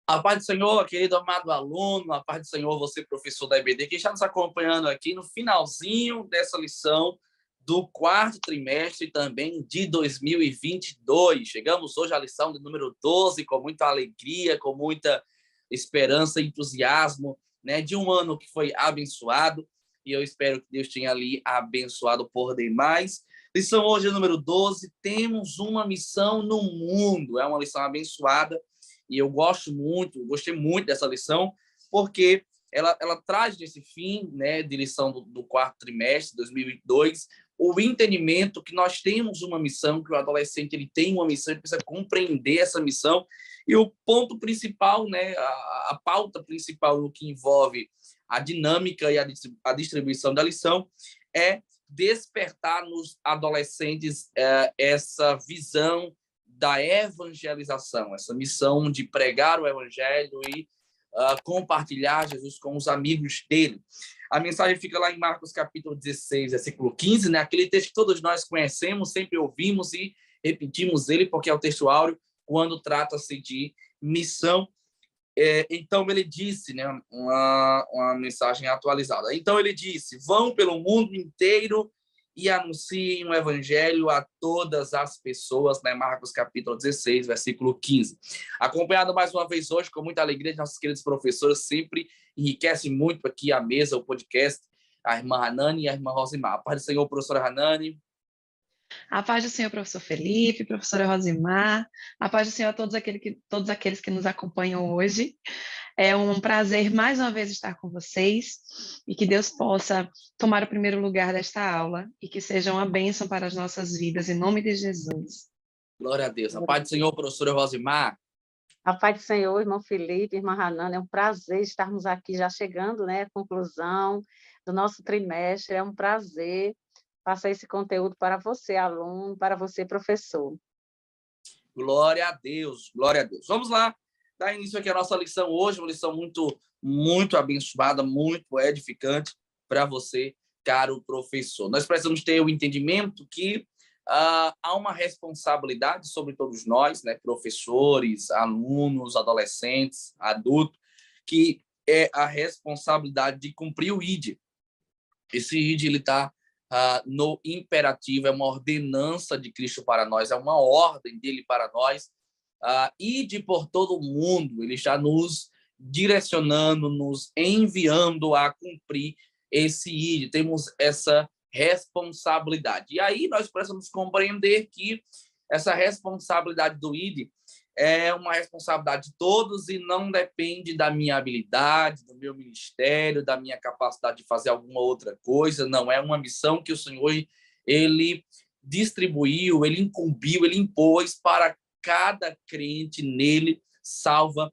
A paz do Senhor, querido amado aluno, a paz do Senhor, você, professor da EBD, que está nos acompanhando aqui no finalzinho dessa lição do quarto trimestre também de 2022. Chegamos hoje à lição de número 12, com muita alegria, com muita esperança e entusiasmo, né, de um ano que foi abençoado, e eu espero que Deus tenha ali abençoado por demais. Lição hoje número 12, temos uma missão no mundo, é uma lição abençoada, e eu gostei muito dessa lição, porque ela traz nesse fim, né, de lição do quarto trimestre, 2022, o entendimento que nós temos uma missão, que o adolescente ele tem uma missão, ele precisa compreender essa missão, e o ponto principal, né, a pauta principal no que envolve a dinâmica e a distribuição da lição é despertar nos adolescentes essa visão da evangelização, essa missão de pregar o evangelho e compartilhar Jesus com os amigos dele. A mensagem fica lá em Marcos capítulo 16, versículo 15, né? Aquele texto que todos nós conhecemos, sempre ouvimos e repetimos ele, porque é o texto áureo quando trata-se de missão. Então ele disse, né, uma mensagem atualizada. Então ele disse: vão pelo mundo inteiro e anunciem o evangelho a todas as pessoas, né? Marcos capítulo 16, versículo 15. Acompanhado mais uma vez hoje, com muita alegria, de nossos queridos professores, sempre enriquece muito aqui a mesa, o podcast, a irmã Hanani e a irmã Rosimar. A paz do Senhor, professora Hanani. A paz do Senhor, professor Felipe, professora Rosimar, a paz do Senhor a todos aqueles que nos acompanham hoje. É um prazer mais uma vez estar com vocês e que Deus possa tomar o primeiro lugar desta aula e que seja uma bênção para as nossas vidas, em nome de Jesus. Glória a Deus. A paz do Senhor, professora Rosimar. A paz do Senhor, irmão Felipe, irmã Hanana, é um prazer estarmos aqui já chegando, né, à conclusão do nosso trimestre. É um prazer passar esse conteúdo para você, aluno, para você, professor. Glória a Deus, glória a Deus. Vamos lá, dar início aqui à nossa lição hoje, uma lição muito abençoada, muito edificante para você, caro professor. Nós precisamos ter o entendimento que há uma responsabilidade sobre todos nós, né, professores, alunos, adolescentes, adultos, que é a responsabilidade de cumprir o ID. Esse ID ele está no imperativo, é uma ordenança de Cristo para nós, é uma ordem dele para nós, ide por todo o mundo, ele está nos direcionando, nos enviando a cumprir esse ide, temos essa responsabilidade. E aí nós precisamos compreender que essa responsabilidade do ide é uma responsabilidade de todos e não depende da minha habilidade, do meu ministério, da minha capacidade de fazer alguma outra coisa. Não é uma missão que o Senhor ele distribuiu, ele incumbiu, ele impôs para cada crente nele, salva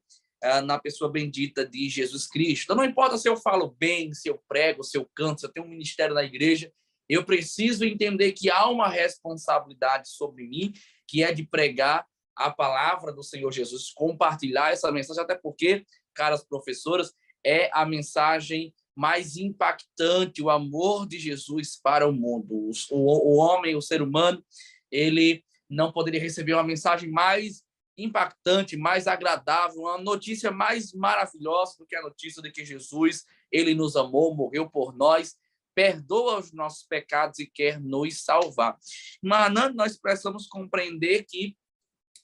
na pessoa bendita de Jesus Cristo. Então, não importa se eu falo bem, se eu prego, se eu canto, se eu tenho um ministério na igreja, eu preciso entender que há uma responsabilidade sobre mim, que é de pregar a palavra do Senhor Jesus, compartilhar essa mensagem, até porque, caras professoras, é a mensagem mais impactante, o amor de Jesus para o mundo. O homem, o ser humano, ele não poderia receber uma mensagem mais impactante, mais agradável, uma notícia mais maravilhosa do que a notícia de que Jesus, ele nos amou, morreu por nós, perdoa os nossos pecados e quer nos salvar. Mas nós precisamos compreender que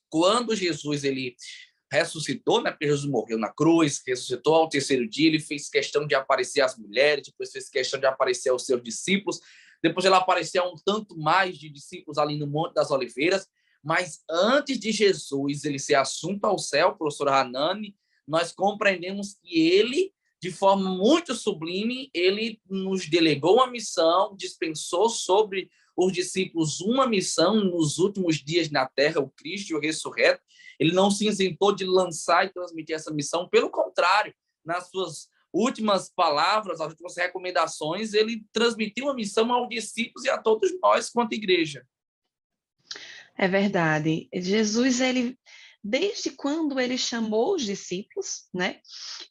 quando Jesus ele ressuscitou, né? Porque Jesus morreu na cruz, ressuscitou ao terceiro dia, ele fez questão de aparecer às mulheres, depois fez questão de aparecer aos seus discípulos, depois ele apareceu a um tanto mais de discípulos ali no Monte das Oliveiras, mas antes de Jesus ele ser assunto ao céu, professor Hanani, nós compreendemos que ele, de forma muito sublime, ele nos delegou uma missão, dispensou sobre os discípulos uma missão nos últimos dias na terra, o Cristo, o ressurreto. Ele não se isentou de lançar e transmitir essa missão, pelo contrário, nas suas últimas palavras, as últimas recomendações, ele transmitiu uma missão aos discípulos e a todos nós quanto igreja. É verdade. Jesus, ele, desde quando ele chamou os discípulos, né,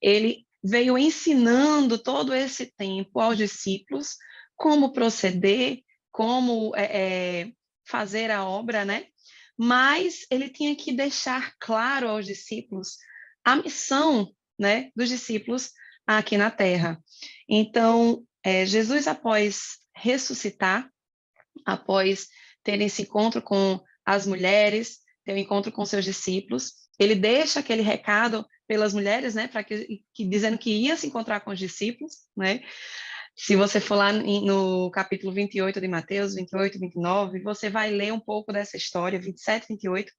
ele veio ensinando todo esse tempo aos discípulos como proceder, como fazer a obra, né? Mas ele tinha que deixar claro aos discípulos a missão, né, dos discípulos aqui na Terra. Então, Jesus, após ressuscitar, após ter esse encontro com as mulheres, ter um encontro com seus discípulos, ele deixa aquele recado pelas mulheres, né, para dizendo que ia se encontrar com os discípulos, né? Se você for lá no capítulo 28 de Mateus, 28, 29, você vai ler um pouco dessa história, 27, 28,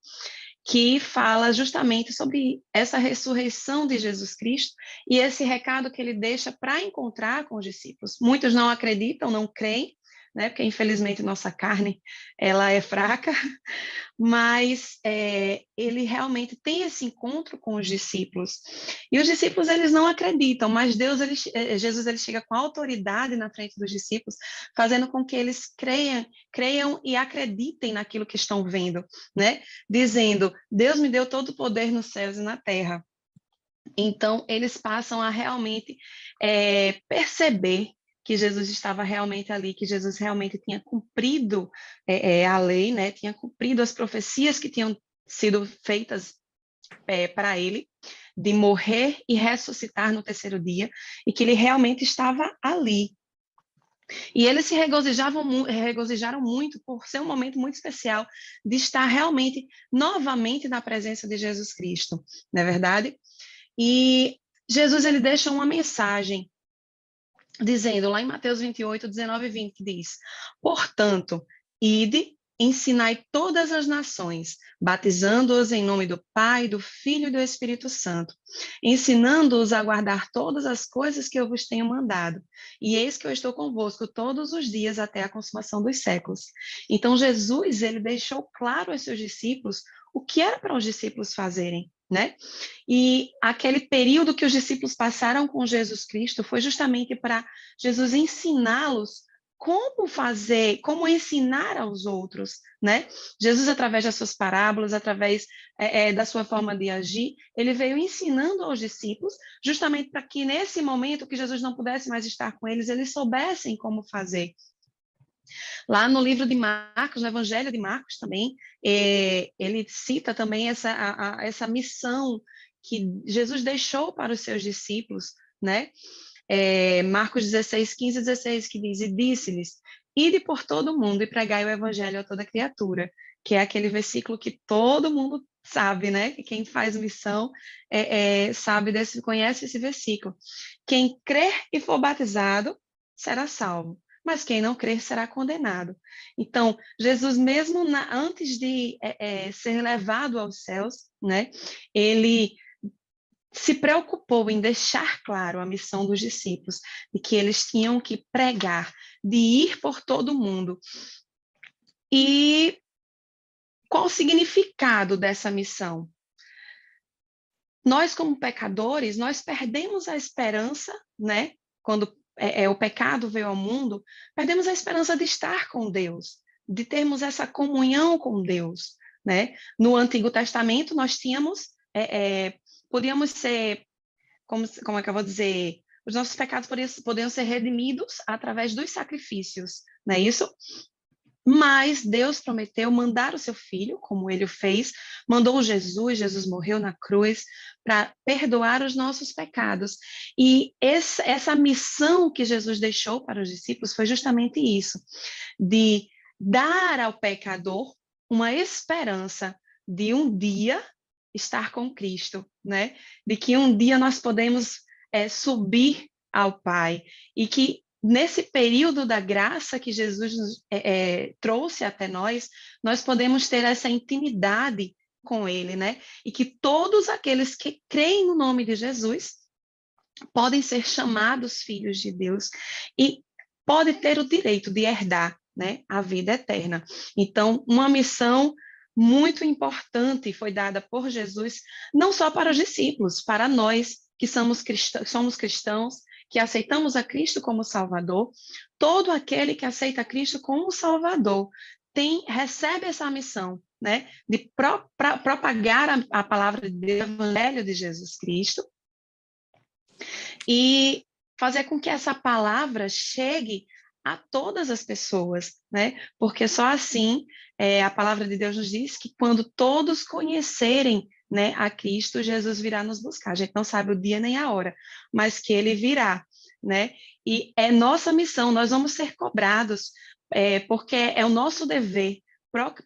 que fala justamente sobre essa ressurreição de Jesus Cristo e esse recado que ele deixa para encontrar com os discípulos. Muitos não acreditam, não creem, né? Porque infelizmente nossa carne ela é fraca, mas ele realmente tem esse encontro com os discípulos. E os discípulos, eles não acreditam, mas Jesus ele chega com autoridade na frente dos discípulos, fazendo com que eles creiam e acreditem naquilo que estão vendo, né? Dizendo, Deus me deu todo o poder nos céus e na terra. Então, eles passam a realmente perceber que Jesus estava realmente ali, que Jesus realmente tinha cumprido a lei, né? Tinha cumprido as profecias que tinham sido feitas para ele, de morrer e ressuscitar no terceiro dia, e que ele realmente estava ali. E eles se regozijaram muito por ser um momento muito especial de estar realmente, novamente, na presença de Jesus Cristo, não é verdade? E Jesus ele deixa uma mensagem dizendo lá em Mateus 28, 19 e 20, que diz: portanto, ide, ensinai todas as nações, batizando-os em nome do Pai, do Filho e do Espírito Santo, ensinando-os a guardar todas as coisas que eu vos tenho mandado. E eis que eu estou convosco todos os dias até a consumação dos séculos. Então, Jesus, ele deixou claro aos seus discípulos o que era para os discípulos fazerem, né? E aquele período que os discípulos passaram com Jesus Cristo foi justamente para Jesus ensiná-los como fazer, como ensinar aos outros, né? Jesus, através das suas parábolas, através da sua forma de agir, ele veio ensinando aos discípulos, justamente para que nesse momento que Jesus não pudesse mais estar com eles, eles soubessem como fazer. Lá no livro de Marcos, no Evangelho de Marcos também, ele cita também essa missão que Jesus deixou para os seus discípulos, né? Marcos 16, 15 e 16, que diz: e disse-lhes, ide por todo o mundo e pregai o evangelho a toda criatura, que é aquele versículo que todo mundo sabe, né? Que quem faz missão sabe conhece esse versículo. Quem crer e for batizado será salvo, mas quem não crer será condenado. Então, Jesus, mesmo antes de ser levado aos céus, né? Ele se preocupou em deixar claro a missão dos discípulos, de que eles tinham que pregar, de ir por todo o mundo. E qual o significado dessa missão? Nós, como pecadores, nós perdemos a esperança, né? Quando o pecado veio ao mundo, perdemos a esperança de estar com Deus, de termos essa comunhão com Deus, né? No Antigo Testamento, nós tínhamos, podíamos ser, como é que eu vou dizer, os nossos pecados podiam ser redimidos através dos sacrifícios, não é isso? Mas Deus prometeu mandar o seu filho, como ele o fez, mandou Jesus morreu na cruz para perdoar os nossos pecados. E essa missão que Jesus deixou para os discípulos foi justamente isso, de dar ao pecador uma esperança de um dia estar com Cristo, né? De que um dia nós podemos subir ao Pai e que nesse período da graça que Jesus trouxe até nós, nós podemos ter essa intimidade com Ele, né? E que todos aqueles que creem no nome de Jesus podem ser chamados filhos de Deus e podem ter o direito de herdar, né, a vida eterna. Então, uma missão muito importante foi dada por Jesus, não só para os discípulos, para nós que somos cristãos, que aceitamos a Cristo como Salvador. Todo aquele que aceita Cristo como Salvador recebe essa missão, né, de propagar a palavra de Deus, o Evangelho de Jesus Cristo, e fazer com que essa palavra chegue a todas as pessoas, né? Porque só assim a palavra de Deus nos diz que quando todos conhecerem, né, a Cristo, Jesus virá nos buscar. A gente não sabe o dia nem a hora, mas que ele virá, né? E é nossa missão, nós vamos ser cobrados, porque é o nosso dever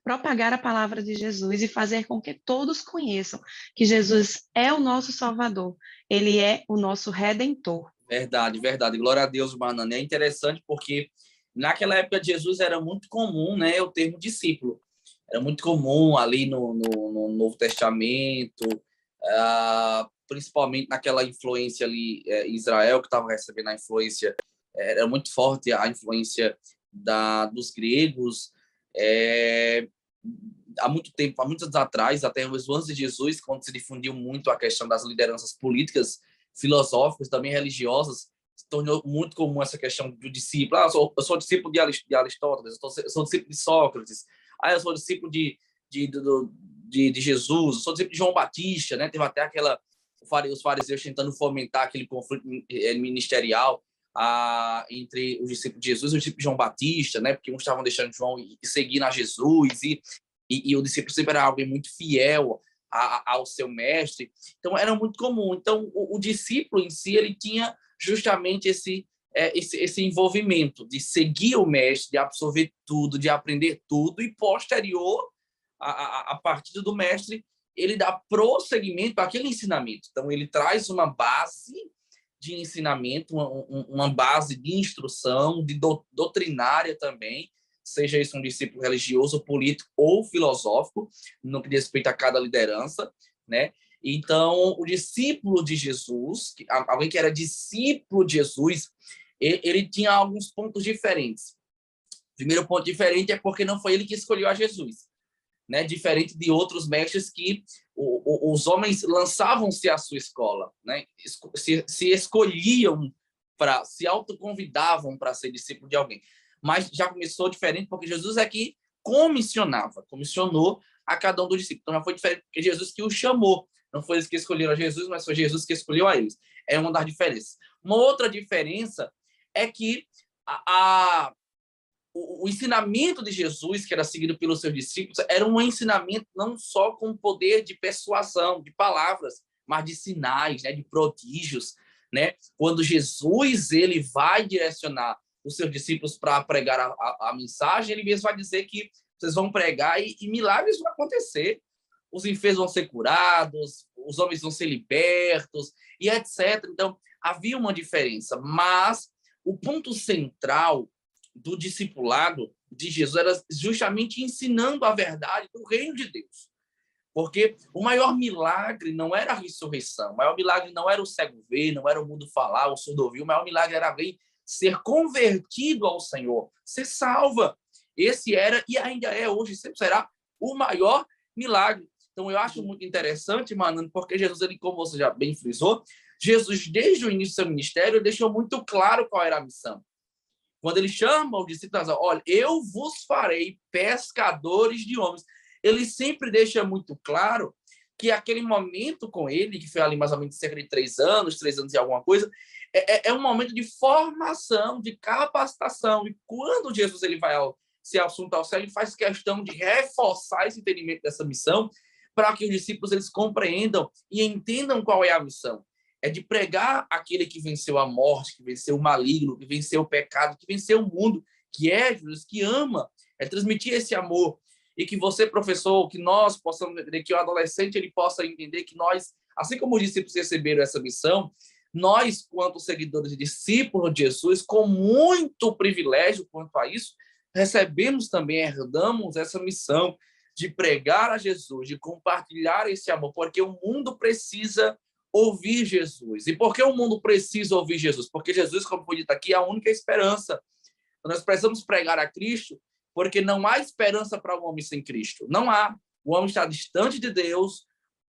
propagar a palavra de Jesus e fazer com que todos conheçam que Jesus é o nosso Salvador, ele é o nosso Redentor. Verdade, verdade. Glória a Deus, Banana. É interessante porque naquela época de Jesus era muito comum, né, o termo discípulo. Era muito comum ali no Novo Testamento, principalmente naquela influência ali, Israel, que estava recebendo a influência, era muito forte a influência dos gregos. Há muito tempo, há muitos anos atrás, até mesmo antes de Jesus, quando se difundiu muito a questão das lideranças políticas, filosóficas, também religiosas, se tornou muito comum essa questão do discípulo. Eu sou discípulo de Aristóteles, eu sou discípulo de Sócrates, eu sou discípulo de Jesus, eu sou discípulo de João Batista, né? Teve até os fariseus tentando fomentar aquele conflito ministerial entre os discípulos de Jesus e os discípulos de João Batista, né? Porque uns estavam deixando João e seguindo a Jesus, e o discípulo sempre era alguém muito fiel ao seu mestre. Então, era muito comum. Então, o discípulo em si, ele tinha justamente esse envolvimento de seguir o mestre, de absorver tudo, de aprender tudo, e posterior, a partir do mestre, ele dá prosseguimento àquele ensinamento. Então, ele traz uma base de ensinamento, uma base de instrução, de doutrinária também, seja isso um discípulo religioso, político ou filosófico, no que diz respeito a cada liderança, né? Então, o discípulo de Jesus, alguém que era discípulo de Jesus, ele tinha alguns pontos diferentes. O primeiro ponto diferente é porque não foi ele que escolheu a Jesus, né? Diferente de outros mestres que os homens lançavam-se à sua escola, né? Se escolhiam, se autoconvidavam para ser discípulo de alguém. Mas já começou diferente porque Jesus é que comissionou a cada um dos discípulos. Então já foi diferente porque Jesus que o chamou. Não foi eles que escolheram a Jesus, mas foi Jesus que escolheu a eles. É uma das diferenças. Uma outra diferença é que o ensinamento de Jesus, que era seguido pelos seus discípulos, era um ensinamento não só com poder de persuasão, de palavras, mas de sinais, né, de prodígios, né? Quando Jesus ele vai direcionar os seus discípulos para pregar a mensagem, ele mesmo vai dizer que vocês vão pregar e milagres vão acontecer. Os enfermos vão ser curados, os homens vão ser libertos, e etc. Então, havia uma diferença, mas o ponto central do discipulado de Jesus era justamente ensinando a verdade do reino de Deus. Porque o maior milagre não era a ressurreição, o maior milagre não era o cego ver, não era o mudo falar, o surdo ouvir, o maior milagre era alguém ser convertido ao Senhor, ser salva. Esse era e ainda é hoje, sempre será o maior milagre. Então, eu acho muito interessante, Manano, porque Jesus, ele, como você já bem frisou, Jesus, desde o início do seu ministério, deixou muito claro qual era a missão. Quando ele chama os discípulos, olha, eu vos farei pescadores de homens. Ele sempre deixa muito claro que aquele momento com ele, que foi ali mais ou menos cerca de 3 anos e alguma coisa, é um momento de formação, de capacitação. E quando Jesus ele vai se assunto ao céu, ele faz questão de reforçar esse entendimento dessa missão para que os discípulos eles compreendam e entendam qual é a missão. É de pregar aquele que venceu a morte, que venceu o maligno, que venceu o pecado, que venceu o mundo, que é Jesus, que ama. É transmitir esse amor. E que você, professor, que nós possamos entender, que o adolescente ele possa entender que nós, assim como os discípulos receberam essa missão, nós, quanto seguidores e discípulos de Jesus, com muito privilégio quanto a isso, recebemos também, herdamos essa missão de pregar a Jesus, de compartilhar esse amor, porque o mundo precisa ouvir Jesus. E por que o mundo precisa ouvir Jesus? Porque Jesus, como foi dito aqui, é a única esperança. Nós precisamos pregar a Cristo, porque não há esperança para o homem sem Cristo. Não há. O homem está distante de Deus,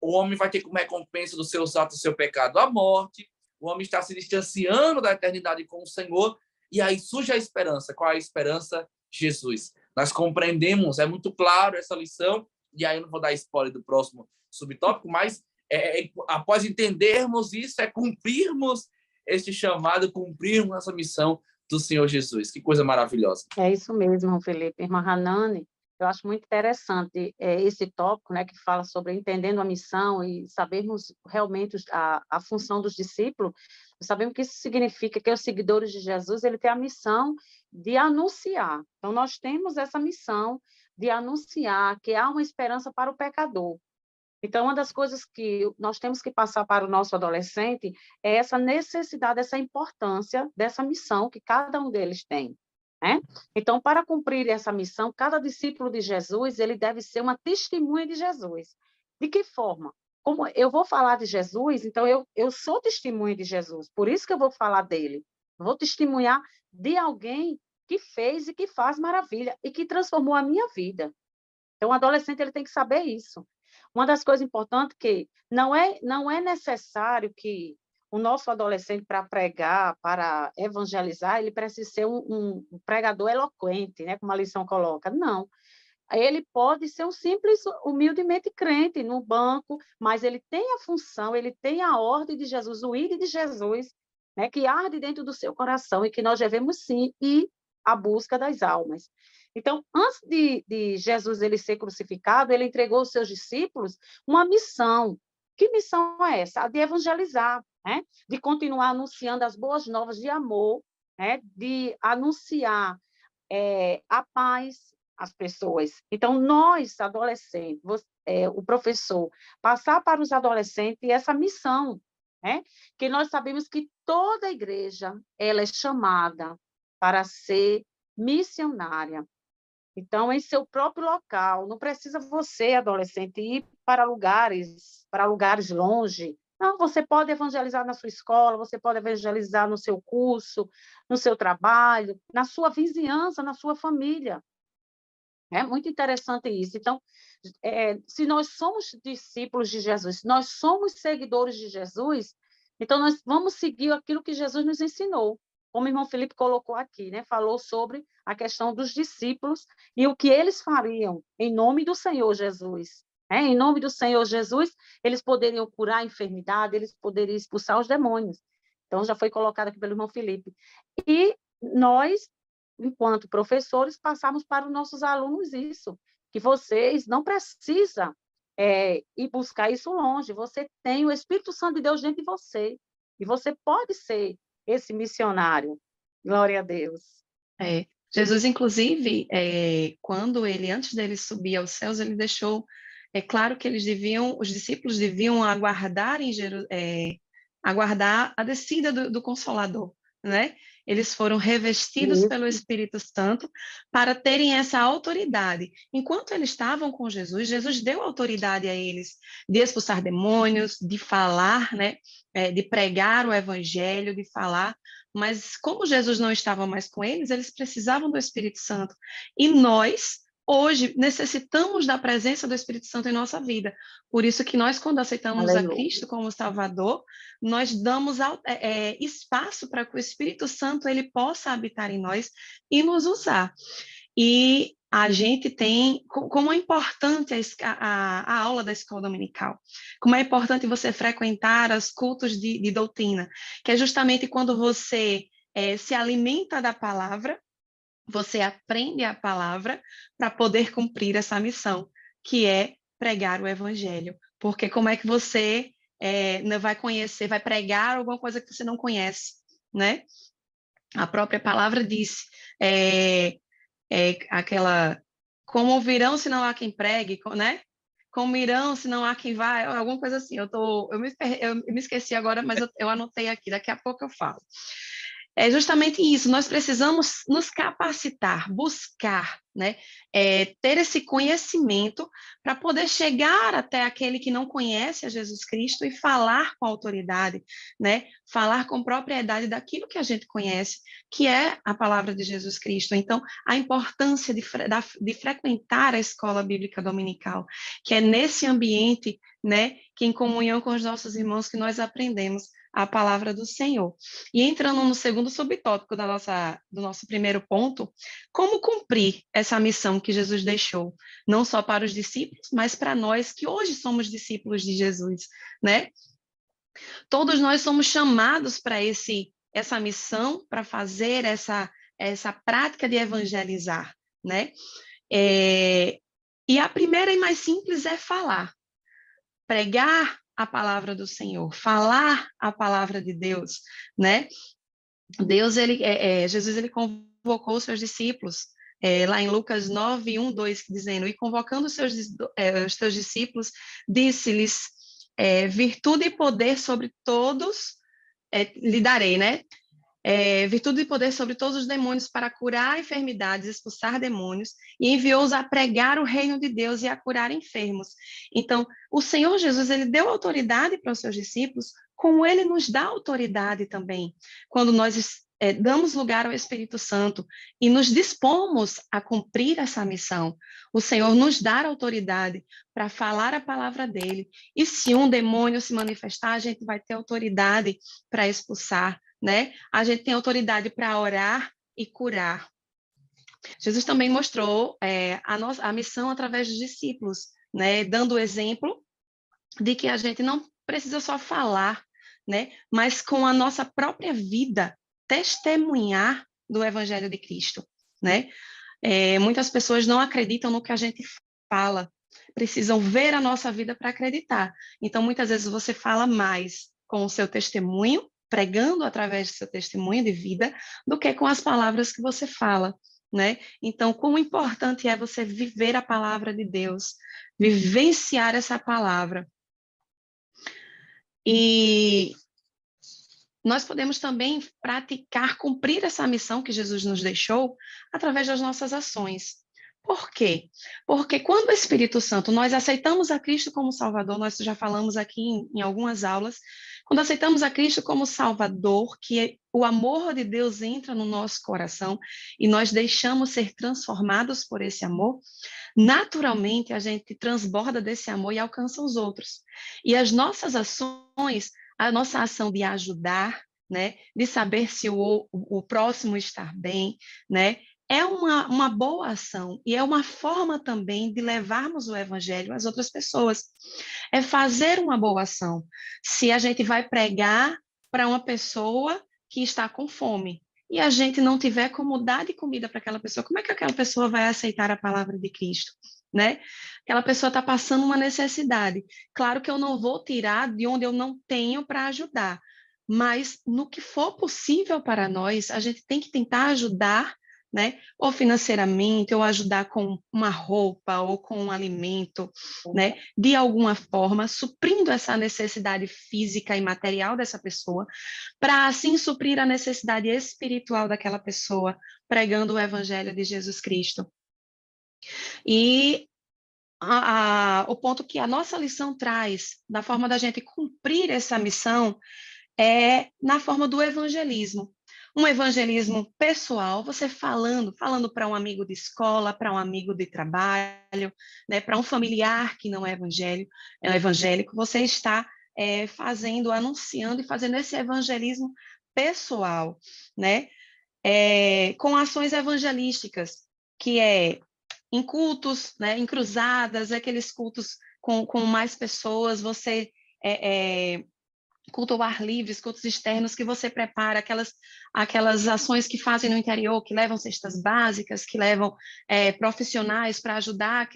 o homem vai ter como recompensa dos seus atos, do seu pecado, a morte, o homem está se distanciando da eternidade com o Senhor, e aí surge a esperança. Qual é a esperança? Jesus. Nós compreendemos, é muito claro essa lição, e aí eu não vou dar spoiler do próximo subtópico, mas após entendermos isso, cumprirmos este chamado, cumprirmos essa missão do Senhor Jesus. Que coisa maravilhosa. É isso mesmo, Felipe. Irmã Hanane, Eu acho muito interessante esse tópico, né, que fala sobre entendendo a missão e sabermos realmente a função dos discípulos. Sabemos que isso significa que os seguidores de Jesus, ele tem a missão de anunciar. Então, nós temos essa missão de anunciar que há uma esperança para o pecador. Então, uma das coisas que nós temos que passar para o nosso adolescente é essa necessidade, essa importância dessa missão que cada um deles tem, né? Então, para cumprir essa missão, cada discípulo de Jesus, ele deve ser uma testemunha de Jesus. De que forma? Como eu vou falar de Jesus, então eu sou testemunha de Jesus, por isso que eu vou falar dele. Eu vou testemunhar de alguém que fez e que faz maravilha e que transformou a minha vida. Então, o adolescente ele tem que saber isso. Uma das coisas importantes é que não é necessário que o nosso adolescente, para pregar, para evangelizar, ele precisa ser um pregador eloquente, né, como a lição coloca. Não. Ele pode ser um simples, humildemente crente no banco, mas ele tem a função, ele tem a ordem de Jesus, o ID de Jesus, né, que arde dentro do seu coração e que nós devemos sim ir à busca das almas. Então, antes de Jesus ele ser crucificado, ele entregou aos seus discípulos uma missão. Que missão é essa? A de evangelizar, né? De continuar anunciando as boas novas de amor, né? De anunciar a paz às pessoas. Então, nós, adolescentes, o professor, passar para os adolescentes essa missão, né? Que nós sabemos que toda igreja ela é chamada para ser missionária. Então, em seu próprio local, não precisa você, adolescente, ir para lugares longe. Não, você pode evangelizar na sua escola, você pode evangelizar no seu curso, no seu trabalho, na sua vizinhança, na sua família. É muito interessante isso. Então, se nós somos discípulos de Jesus, se nós somos seguidores de Jesus, então nós vamos seguir aquilo que Jesus nos ensinou. Como o irmão Felipe colocou aqui, né? Falou sobre a questão dos discípulos e o que eles fariam em nome do Senhor Jesus. Né? Em nome do Senhor Jesus, eles poderiam curar a enfermidade, eles poderiam expulsar os demônios. Então, já foi colocado aqui pelo irmão Felipe. E nós, enquanto professores, passamos para os nossos alunos isso, que vocês não precisam ir buscar isso longe, você tem o Espírito Santo de Deus dentro de você, e você pode ser esse missionário. Glória a Deus. Jesus, inclusive, quando ele, antes dele subir aos céus, ele deixou claro que os discípulos deviam aguardar a descida do Consolador, né? Eles foram revestidos pelo Espírito Santo para terem essa autoridade. Enquanto eles estavam com Jesus, Jesus deu autoridade a eles de expulsar demônios, de falar, né? De pregar o evangelho, de falar. Mas como Jesus não estava mais com eles, eles precisavam do Espírito Santo. E nós, hoje, necessitamos da presença do Espírito Santo em nossa vida. Por isso que nós, quando aceitamos a Cristo como Salvador, nós damos espaço para que o Espírito Santo ele possa habitar em nós e nos usar. E a gente tem, como é importante a aula da escola dominical, como é importante você frequentar os cultos de doutrina, que é justamente quando você se alimenta da palavra, você aprende a palavra para poder cumprir essa missão, que é pregar o evangelho. Porque como é que você vai conhecer, vai pregar alguma coisa que você não conhece, né? A própria palavra disse, aquela, como ouvirão se não há quem pregue, né? Como irão se não há quem vá, alguma coisa assim. Eu me esqueci agora, mas eu anotei aqui, daqui a pouco eu falo. É justamente isso, nós precisamos nos capacitar, buscar, né? Ter esse conhecimento para poder chegar até aquele que não conhece a Jesus Cristo e falar com autoridade, né? Falar com propriedade daquilo que a gente conhece, que é a palavra de Jesus Cristo. Então, a importância de frequentar a escola bíblica dominical, que é nesse ambiente, né, que em comunhão com os nossos irmãos que nós aprendemos a palavra do Senhor. E entrando no segundo subtópico do nosso primeiro ponto, como cumprir essa missão que Jesus deixou, não só para os discípulos, mas para nós que hoje somos discípulos de Jesus, né? Todos nós somos chamados para essa missão, para fazer essa prática de evangelizar, né? E a primeira e mais simples é falar. Pregar a palavra do Senhor, falar a palavra de Deus, né? Jesus, ele convocou os seus discípulos, lá em Lucas 9, 1, 2, dizendo, e convocando os seus discípulos, disse-lhes, virtude e poder sobre todos, lhe darei, né? Virtude e poder sobre todos os demônios para curar enfermidades, expulsar demônios, e enviou-os a pregar o reino de Deus e a curar enfermos. Então, o Senhor Jesus, ele deu autoridade para os seus discípulos, como ele nos dá autoridade também, quando nós damos lugar ao Espírito Santo e nos dispomos a cumprir essa missão. O Senhor nos dá autoridade para falar a palavra dele, e se um demônio se manifestar, a gente vai ter autoridade para expulsar, né? A gente tem autoridade para orar e curar. Jesus também mostrou a missão através dos discípulos, né? Dando o exemplo de que a gente não precisa só falar, né? Mas com a nossa própria vida testemunhar do Evangelho de Cristo, né? Muitas pessoas não acreditam no que a gente fala, precisam ver a nossa vida para acreditar. Então, muitas vezes você fala mais com o seu testemunho, pregando através do seu testemunho de vida, do que com as palavras que você fala, né? Então, quão importante é você viver a palavra de Deus, vivenciar essa palavra. E nós podemos também praticar, cumprir essa missão que Jesus nos deixou através das nossas ações. Por quê? Porque quando o Espírito Santo, nós aceitamos a Cristo como Salvador, nós já falamos aqui em algumas aulas, quando aceitamos a Cristo como Salvador, que o amor de Deus entra no nosso coração e nós deixamos ser transformados por esse amor, naturalmente a gente transborda desse amor e alcança os outros. E as nossas ações, a nossa ação de ajudar, né, de saber se o próximo está bem, né, é uma boa ação e é uma forma também de levarmos o evangelho às outras pessoas. É fazer uma boa ação. Se a gente vai pregar para uma pessoa que está com fome e a gente não tiver como dar de comida para aquela pessoa, como é que aquela pessoa vai aceitar a palavra de Cristo? Né? Aquela pessoa está passando uma necessidade. Claro que eu não vou tirar de onde eu não tenho para ajudar, mas no que for possível para nós, a gente tem que tentar ajudar, né? Ou financeiramente, ou ajudar com uma roupa, ou com um alimento, né? De alguma forma, suprindo essa necessidade física e material dessa pessoa, para assim suprir a necessidade espiritual daquela pessoa, pregando o evangelho de Jesus Cristo. E o ponto que a nossa lição traz, da forma da gente cumprir essa missão, é na forma do evangelismo. Um evangelismo pessoal, você falando para um amigo de escola, para um amigo de trabalho, né, para um familiar que não é evangélico, você está fazendo, anunciando e fazendo esse evangelismo pessoal, né, com ações evangelísticas, que é em cultos, né, em cruzadas, aqueles cultos com mais pessoas, você culto ao ar livre, cultos externos que você prepara, aquelas ações que fazem no interior, que levam cestas básicas, que levam profissionais para ajudar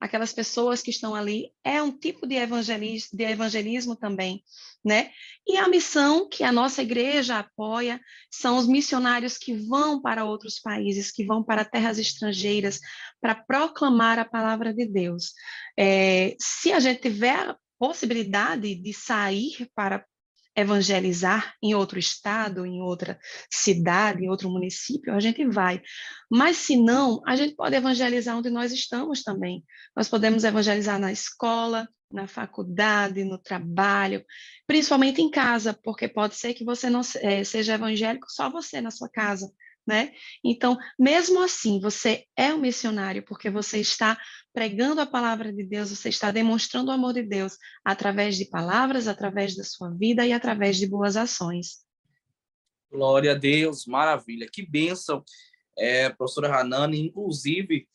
aquelas pessoas que estão ali, é um tipo de evangelismo também, né? E a missão que a nossa igreja apoia são os missionários que vão para outros países, que vão para terras estrangeiras, para proclamar a palavra de Deus. Se a gente tiver possibilidade de sair para evangelizar em outro estado, em outra cidade, em outro município, a gente vai. Mas, se não, a gente pode evangelizar onde nós estamos também. Nós podemos evangelizar na escola, na faculdade, no trabalho, principalmente em casa, porque pode ser que você não seja evangélico só você na sua casa, né? Então, mesmo assim, você é um missionário, porque você está pregando a palavra de Deus, você está demonstrando o amor de Deus através de palavras, através da sua vida e através de boas ações. Glória a Deus, maravilha. Que bênção, professora Hanani. Inclusive,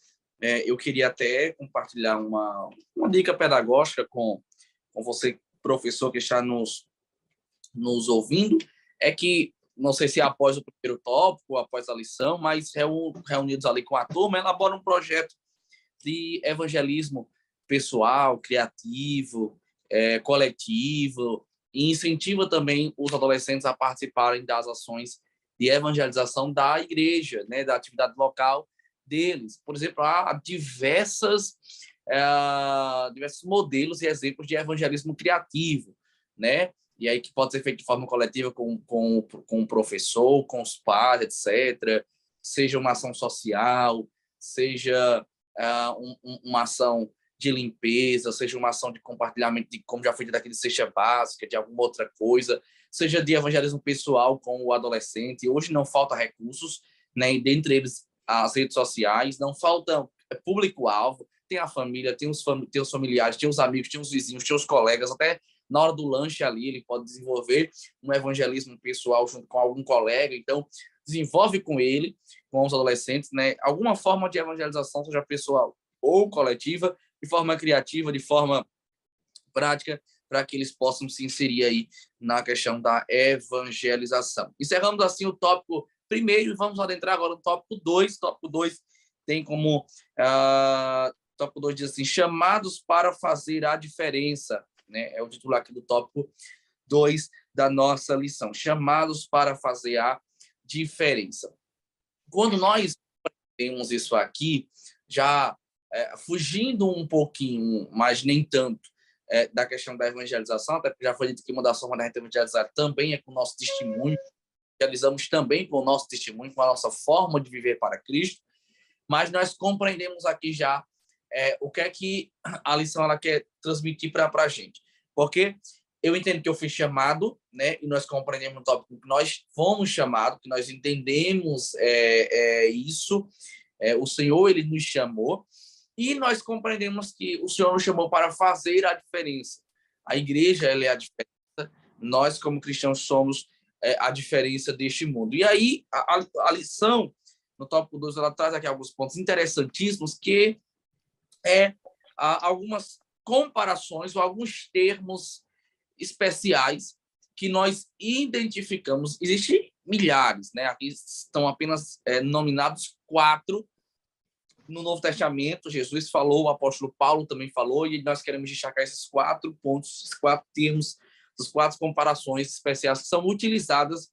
eu queria até compartilhar uma dica pedagógica com você, professor que está nos ouvindo, é que não sei se é após o primeiro tópico, após a lição, mas reunidos ali com a turma, elabora um projeto de evangelismo pessoal, criativo, coletivo, e incentiva também os adolescentes a participarem das ações de evangelização da igreja, né, da atividade local deles. Por exemplo, há diversos modelos e exemplos de evangelismo criativo, né? E aí que pode ser feito de forma coletiva com o professor, com os pais, etc. Seja uma ação social, seja uma ação de limpeza, seja uma ação de compartilhamento, de, como já foi dito aqui, de cesta básica, de alguma outra coisa, seja de evangelismo pessoal com o adolescente. Hoje não falta recursos, né? E dentre eles as redes sociais, não falta público-alvo, tem a família, tem os familiares, tem os amigos, tem os vizinhos, tem os colegas, até na hora do lanche ali ele pode desenvolver um evangelismo pessoal junto com algum colega. Então, desenvolve com ele, com os adolescentes, né, alguma forma de evangelização, seja pessoal ou coletiva, de forma criativa, de forma prática, para que eles possam se inserir aí na questão da evangelização. Encerramos assim o tópico primeiro e vamos adentrar agora no tópico 2. Tópico 2 tem como... tópico 2 diz assim, chamados para fazer a diferença, né? É o título aqui do tópico 2 da nossa lição, chamados para fazer a diferença. Quando nós temos isso aqui, já fugindo um pouquinho, mas nem tanto, da questão da evangelização, até porque já foi dito que uma das formas da gente evangelizar também é com o nosso testemunho, realizamos também com o nosso testemunho, com a nossa forma de viver para Cristo, mas nós compreendemos aqui já o que é que a lição ela quer transmitir para a gente. Porque eu entendo que eu fui chamado, né, e nós compreendemos no tópico que nós fomos chamados, que nós entendemos isso, o Senhor ele nos chamou, e nós compreendemos que o Senhor nos chamou para fazer a diferença. A igreja ela é a diferença, nós como cristãos somos a diferença deste mundo. E aí a lição, no tópico 2, ela traz aqui alguns pontos interessantíssimos, que algumas comparações ou alguns termos especiais que nós identificamos. Existem milhares, né? Aqui estão apenas nominados 4 no Novo Testamento. Jesus falou, o apóstolo Paulo também falou, e nós queremos destacar esses 4 pontos, esses 4 termos, as 4 comparações especiais que são utilizadas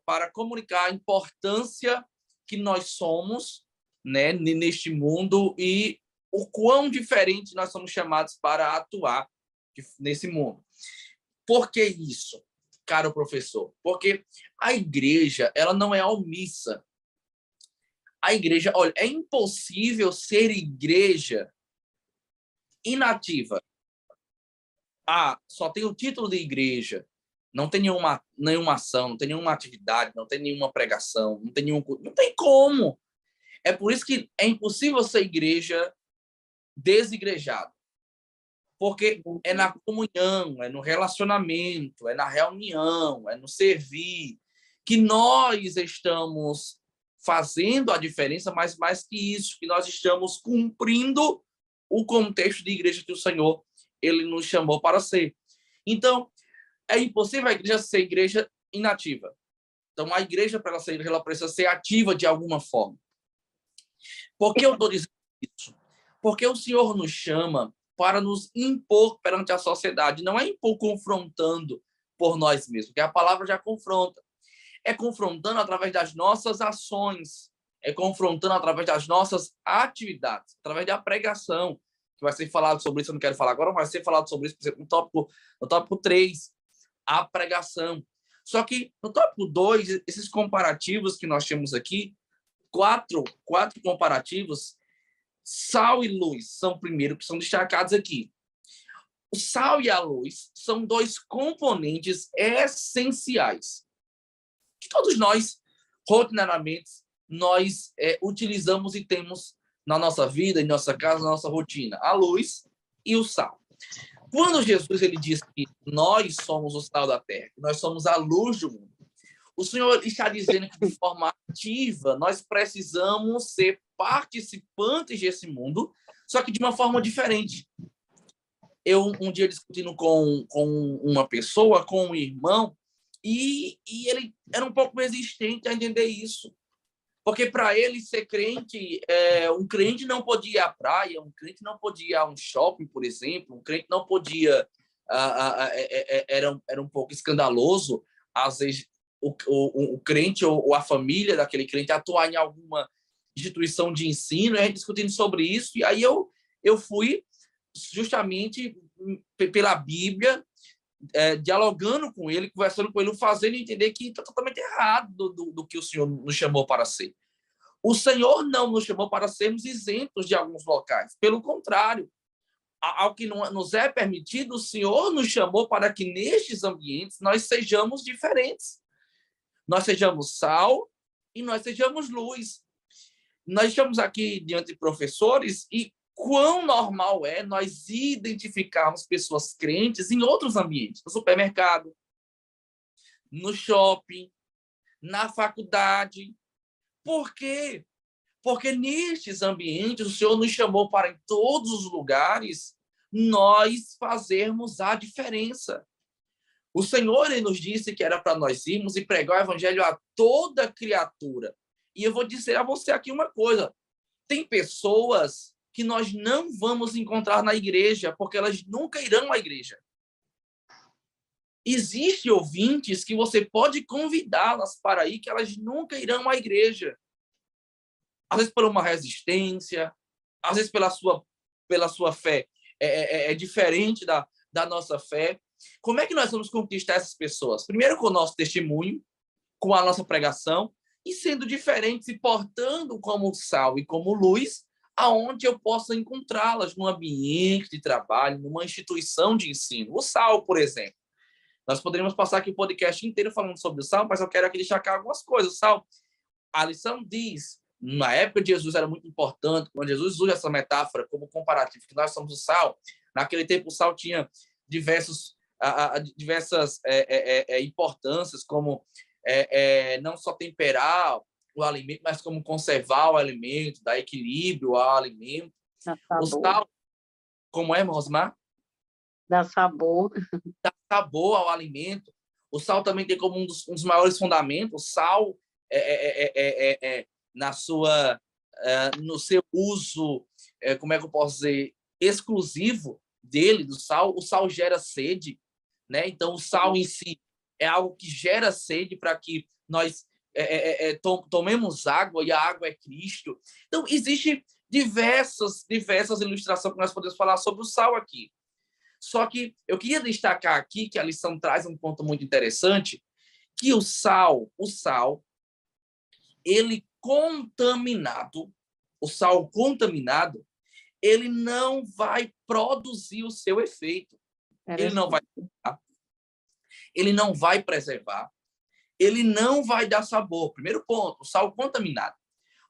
para comunicar a importância que nós somos, né, neste mundo e o quão diferente nós somos chamados para atuar nesse mundo. Por que isso, caro professor? Porque a igreja ela não é omissa. A igreja, olha, é impossível ser igreja inativa. Só tem o título de igreja, não tem nenhuma ação, não tem nenhuma atividade, não tem nenhuma pregação, não tem como. É por isso que é impossível ser igreja desigrejado, porque é na comunhão, é no relacionamento, é na reunião, é no servir que nós estamos fazendo a diferença, mas mais que isso, que nós estamos cumprindo o contexto de igreja que o Senhor ele nos chamou para ser. Então, é impossível a igreja ser igreja inativa. Então, a igreja, para ela ser igreja, ela precisa ser ativa de alguma forma. Por que eu estou dizendo isso? Porque o Senhor nos chama para nos impor perante a sociedade. Não é impor confrontando por nós mesmos, porque a palavra já confronta. É confrontando através das nossas ações, é confrontando através das nossas atividades, através da pregação, que vai ser falado sobre isso, eu não quero falar agora, mas vai ser falado sobre isso, por exemplo, no tópico 3, a pregação. Só que no tópico 2, esses comparativos que nós temos aqui, quatro comparativos, sal e luz são primeiro que são destacados aqui. O sal e a luz são 2 componentes essenciais que todos nós, rotineiramente, nós utilizamos e temos na nossa vida, em nossa casa, na nossa rotina. A luz e o sal. Quando Jesus ele diz que nós somos o sal da terra, que nós somos a luz do mundo, o Senhor está dizendo que, de forma ativa, nós precisamos ser participantes desse mundo, só que de uma forma diferente. Eu, um dia, discutindo com uma pessoa, com um irmão, E ele era um pouco resistente a entender isso. Porque para ele ser crente, um crente não podia ir à praia, um crente não podia ir a um shopping, por exemplo, um crente não podia... era um pouco escandaloso, às vezes, o crente ou a família daquele crente atuar em alguma instituição de ensino, e a gente discutindo sobre isso, e aí eu fui justamente pela Bíblia, dialogando com ele, conversando com ele, fazendo entender que está totalmente errado do que o Senhor nos chamou para ser. O Senhor não nos chamou para sermos isentos de alguns locais. Pelo contrário, ao que não nos é permitido, o Senhor nos chamou para que nestes ambientes nós sejamos diferentes. Nós sejamos sal e nós sejamos luz. Nós estamos aqui diante de professores e quão normal é nós identificarmos pessoas crentes em outros ambientes, no supermercado, no shopping, na faculdade. Por quê? Porque nestes ambientes o Senhor nos chamou para, em todos os lugares, nós fazermos a diferença. O Senhor ele nos disse que era para nós irmos e pregar o evangelho a toda criatura. E eu vou dizer a você aqui uma coisa. Tem pessoas que nós não vamos encontrar na igreja, porque elas nunca irão à igreja. Existem ouvintes que você pode convidá-las para ir, que elas nunca irão à igreja. Às vezes por uma resistência, às vezes pela sua fé é diferente da nossa fé. Como é que nós vamos conquistar essas pessoas? Primeiro com o nosso testemunho, com a nossa pregação, e sendo diferentes e portando como sal e como luz, aonde eu possa encontrá-las no ambiente de trabalho, numa instituição de ensino. O sal, por exemplo. Nós poderíamos passar aqui o podcast inteiro falando sobre o sal, mas eu quero aqui destacar algumas coisas. O sal, a lição diz, na época de Jesus era muito importante, quando Jesus usa essa metáfora como comparativo, que nós somos o sal. Naquele tempo o sal tinha diversas importâncias, como não só temperar o alimento, mas como conservar o alimento, dar equilíbrio ao alimento. O sal, como é, irmão Osmar? Dá sabor. Dá sabor ao alimento. O sal também tem como um dos maiores fundamentos. O sal no seu uso, como é que eu posso dizer, exclusivo dele, do sal. O sal gera sede, né? Então, o sal em si é algo que gera sede para que nós tomemos água, e a água é Cristo. Então, existem diversas ilustrações que nós podemos falar sobre o sal aqui. Só que eu queria destacar aqui que a lição traz um ponto muito interessante, que o sal, ele contaminado, ele não vai produzir o seu efeito. Ele não vai preservar, ele não vai dar sabor. Primeiro ponto, o sal contaminado.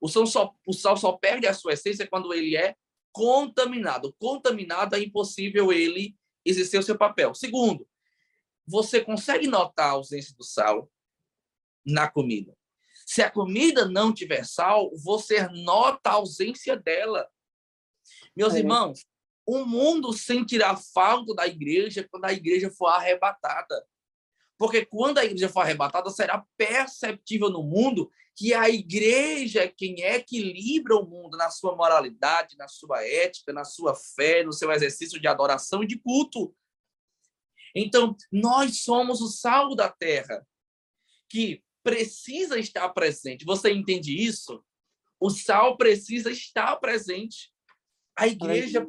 O sal só perde a sua essência quando ele é contaminado. Contaminado, é impossível ele exercer o seu papel. Segundo, você consegue notar a ausência do sal na comida. Se a comida não tiver sal, você nota a ausência dela. Meus irmãos, o mundo sentirá falta da igreja quando a igreja for arrebatada. Porque quando a igreja for arrebatada, será perceptível no mundo que a igreja é quem equilibra o mundo na sua moralidade, na sua ética, na sua fé, no seu exercício de adoração e de culto. Então, nós somos o sal da terra, que precisa estar presente. Você entende isso? O sal precisa estar presente. A igreja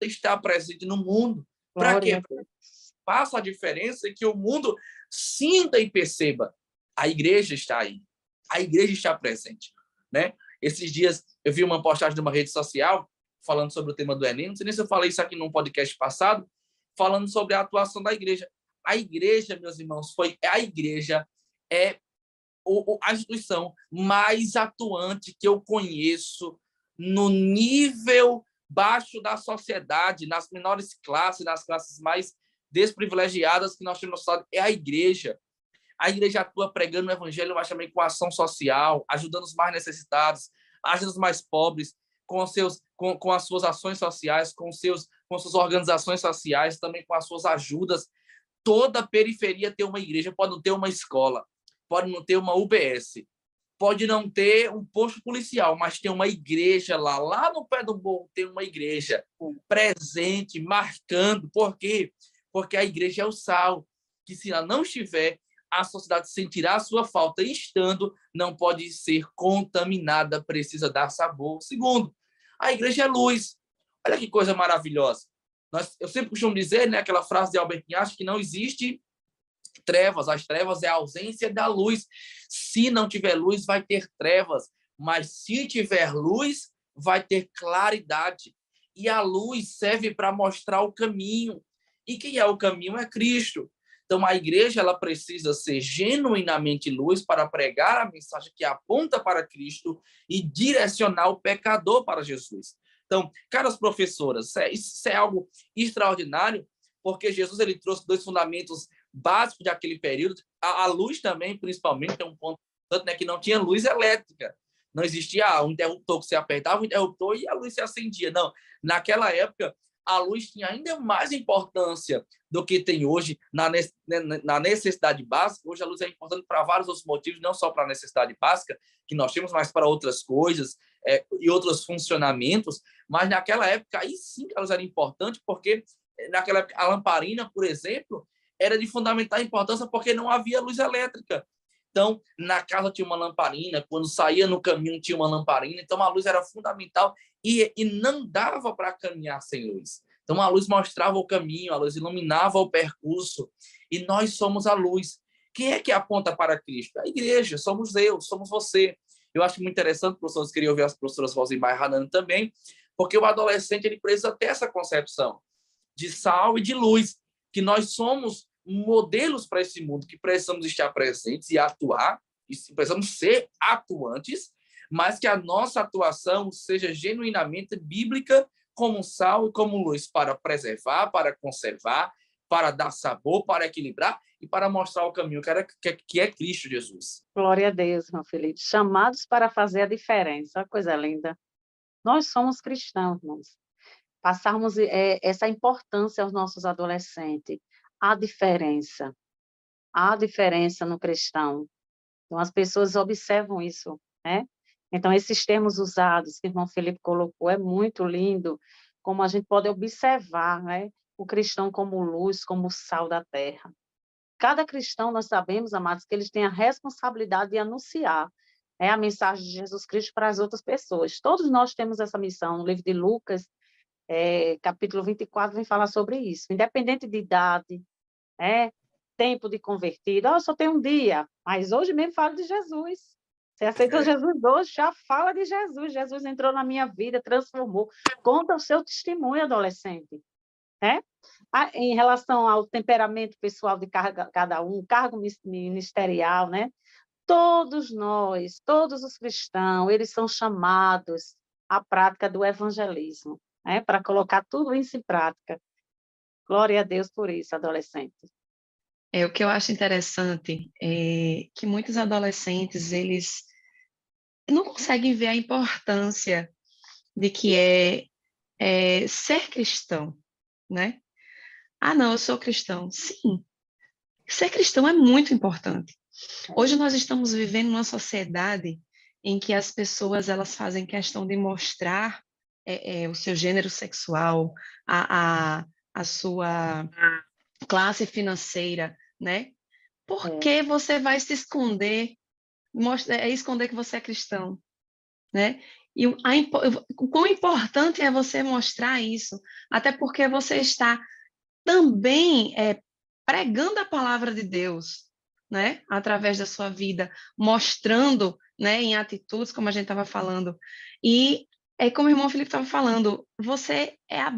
está presente no mundo. Para quê? Faça a diferença e que o mundo sinta e perceba. A igreja está aí. A igreja está presente, né? Esses dias eu vi uma postagem de uma rede social falando sobre o tema do Enem. Não sei nem se eu falei isso aqui num podcast passado, falando sobre a atuação da igreja. A igreja, meus irmãos, é a instituição mais atuante que eu conheço no nível baixo da sociedade, nas menores classes, nas classes mais desprivilegiadas que nós temos no estado, é a igreja. A igreja atua pregando o evangelho, mas também com ação social, ajudando os mais necessitados, ajudando os mais pobres, com as suas ações sociais, com suas organizações sociais, também com as suas ajudas. Toda periferia tem uma igreja, pode não ter uma escola, pode não ter uma UBS, pode não ter um posto policial, mas tem uma igreja lá no pé do morro tem uma igreja presente, marcando. Por quê? Porque a igreja é o sal, que se ela não estiver, a sociedade sentirá a sua falta, e estando, não pode ser contaminada, precisa dar sabor. Segundo, a igreja é luz. Olha que coisa maravilhosa. Eu sempre costumo dizer, né, aquela frase de Albert Einstein, que não existe trevas. As trevas é a ausência da luz. Se não tiver luz, vai ter trevas. Mas se tiver luz, vai ter claridade. E a luz serve para mostrar o caminho. E quem é o caminho? É Cristo. Então, a igreja ela precisa ser genuinamente luz para pregar a mensagem que aponta para Cristo e direcionar o pecador para Jesus. Então, caras professoras, isso é algo extraordinário, porque Jesus ele trouxe 2 fundamentos básicos daquele período. A luz também, principalmente, é um ponto importante, né, que não tinha luz elétrica. Não existia um interruptor que você apertava o interruptor e a luz se acendia. Não. Naquela época, a luz tinha ainda mais importância do que tem hoje na necessidade básica. Hoje a luz é importante para vários outros motivos, não só para a necessidade básica, que nós temos, mas para outras coisas e outros funcionamentos. Mas naquela época, aí sim que a luz era importante, porque naquela época a lamparina, por exemplo, era de fundamental importância porque não havia luz elétrica. Então, na casa tinha uma lamparina, quando saía no caminho tinha uma lamparina, então a luz era fundamental e não dava para caminhar sem luz. Então, a luz mostrava o caminho, a luz iluminava o percurso, e nós somos a luz. Quem é que aponta para Cristo? A igreja, somos eu, somos você. Eu acho muito interessante, professores, queria ouvir as professoras Rosimar e Hanan também, porque o adolescente ele precisa ter essa concepção de sal e de luz, que nós somos modelos para esse mundo, que precisamos estar presentes e atuar, e precisamos ser atuantes, mas que a nossa atuação seja genuinamente bíblica, como sal e como luz, para preservar, para conservar, para dar sabor, para equilibrar e para mostrar o caminho que é Cristo Jesus. Glória a Deus, meu Felipe. Chamados para fazer a diferença. Olha que coisa linda. Nós somos cristãos, irmãos. Passarmos essa importância aos nossos adolescentes. Há diferença no cristão. Então, as pessoas observam isso, né? Então, esses termos usados que o irmão Felipe colocou é muito lindo, como a gente pode observar, né? O cristão como luz, como sal da terra. Cada cristão, nós sabemos, amados, que eles têm a responsabilidade de anunciar a mensagem de Jesus Cristo para as outras pessoas. Todos nós temos essa missão. No livro de Lucas, capítulo 24, vem falar sobre isso. Independente de idade, tempo de convertido. Eu só tenho um dia, mas hoje mesmo falo de Jesus. Você aceitou Jesus hoje, já fala de Jesus. Jesus entrou na minha vida, transformou. Conta o seu testemunho, adolescente. Em relação ao temperamento pessoal de cada um, cargo ministerial, né? Todos nós, todos os cristãos, eles são chamados à prática do evangelismo, para colocar tudo isso em prática. Glória a Deus por isso, adolescente. O que eu acho interessante é que muitos adolescentes, eles não conseguem ver a importância de que é ser cristão, né? Ah, não, eu sou cristão. Sim, ser cristão é muito importante. Hoje nós estamos vivendo numa sociedade em que as pessoas elas fazem questão de mostrar o seu gênero sexual, a sua classe financeira, né? Por que você vai se esconder, esconder que você é cristão, né? E o quão importante é você mostrar isso, até porque você está também pregando a palavra de Deus, né? Através da sua vida, mostrando, né, em atitudes, como a gente estava falando. E como o irmão Felipe estava falando, você é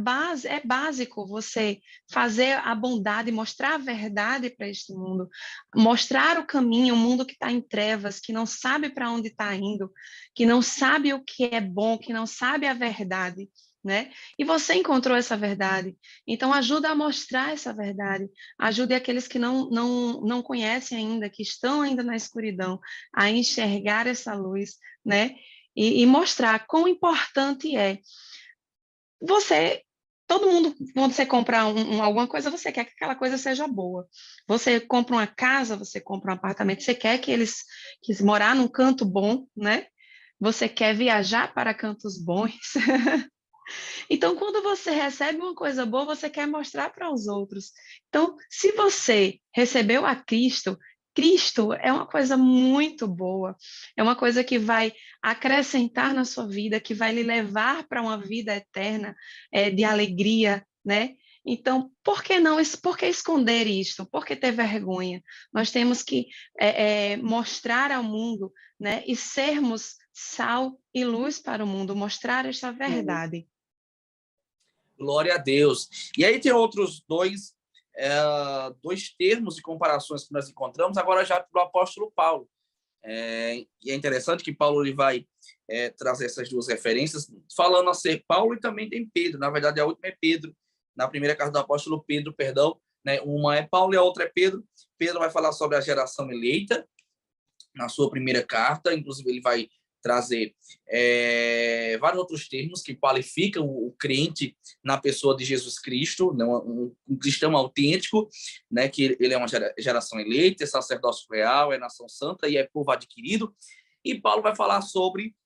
básico você fazer a bondade, mostrar a verdade para este mundo, mostrar o caminho, um mundo que está em trevas, que não sabe para onde está indo, que não sabe o que é bom, que não sabe a verdade, né? E você encontrou essa verdade, então ajuda a mostrar essa verdade, ajude aqueles que não conhecem ainda, que estão ainda na escuridão, a enxergar essa luz, né? E mostrar quão importante é. Você todo mundo, quando você compra alguma coisa, você quer que aquela coisa seja boa. Você compra uma casa, você compra um apartamento, você quer que morar num canto bom, né? Você quer viajar para cantos bons. Então, quando você recebe uma coisa boa, você quer mostrar para os outros. Então, se você recebeu a Cristo, Cristo é uma coisa muito boa, é uma coisa que vai acrescentar na sua vida, que vai lhe levar para uma vida eterna, de alegria, né? Então, por que não, por que esconder isto? Por que ter vergonha? Nós temos que mostrar ao mundo, né? E sermos sal e luz para o mundo, mostrar esta verdade. Glória a Deus. E aí tem outros dois termos e comparações que nós encontramos, agora já do apóstolo Paulo. E é interessante que Paulo ele vai trazer essas duas referências, falando a ser Paulo e também tem Pedro. Na verdade, a última é Pedro, na primeira carta do apóstolo Pedro, perdão. Né? Uma é Paulo e a outra é Pedro. Pedro vai falar sobre a geração eleita, na sua primeira carta, inclusive ele vai trazer vários outros termos que qualificam o crente na pessoa de Jesus Cristo, né? Um cristão autêntico, né? Que ele é uma geração eleita, é sacerdócio real, é nação santa e é povo adquirido. E Paulo vai falar sobre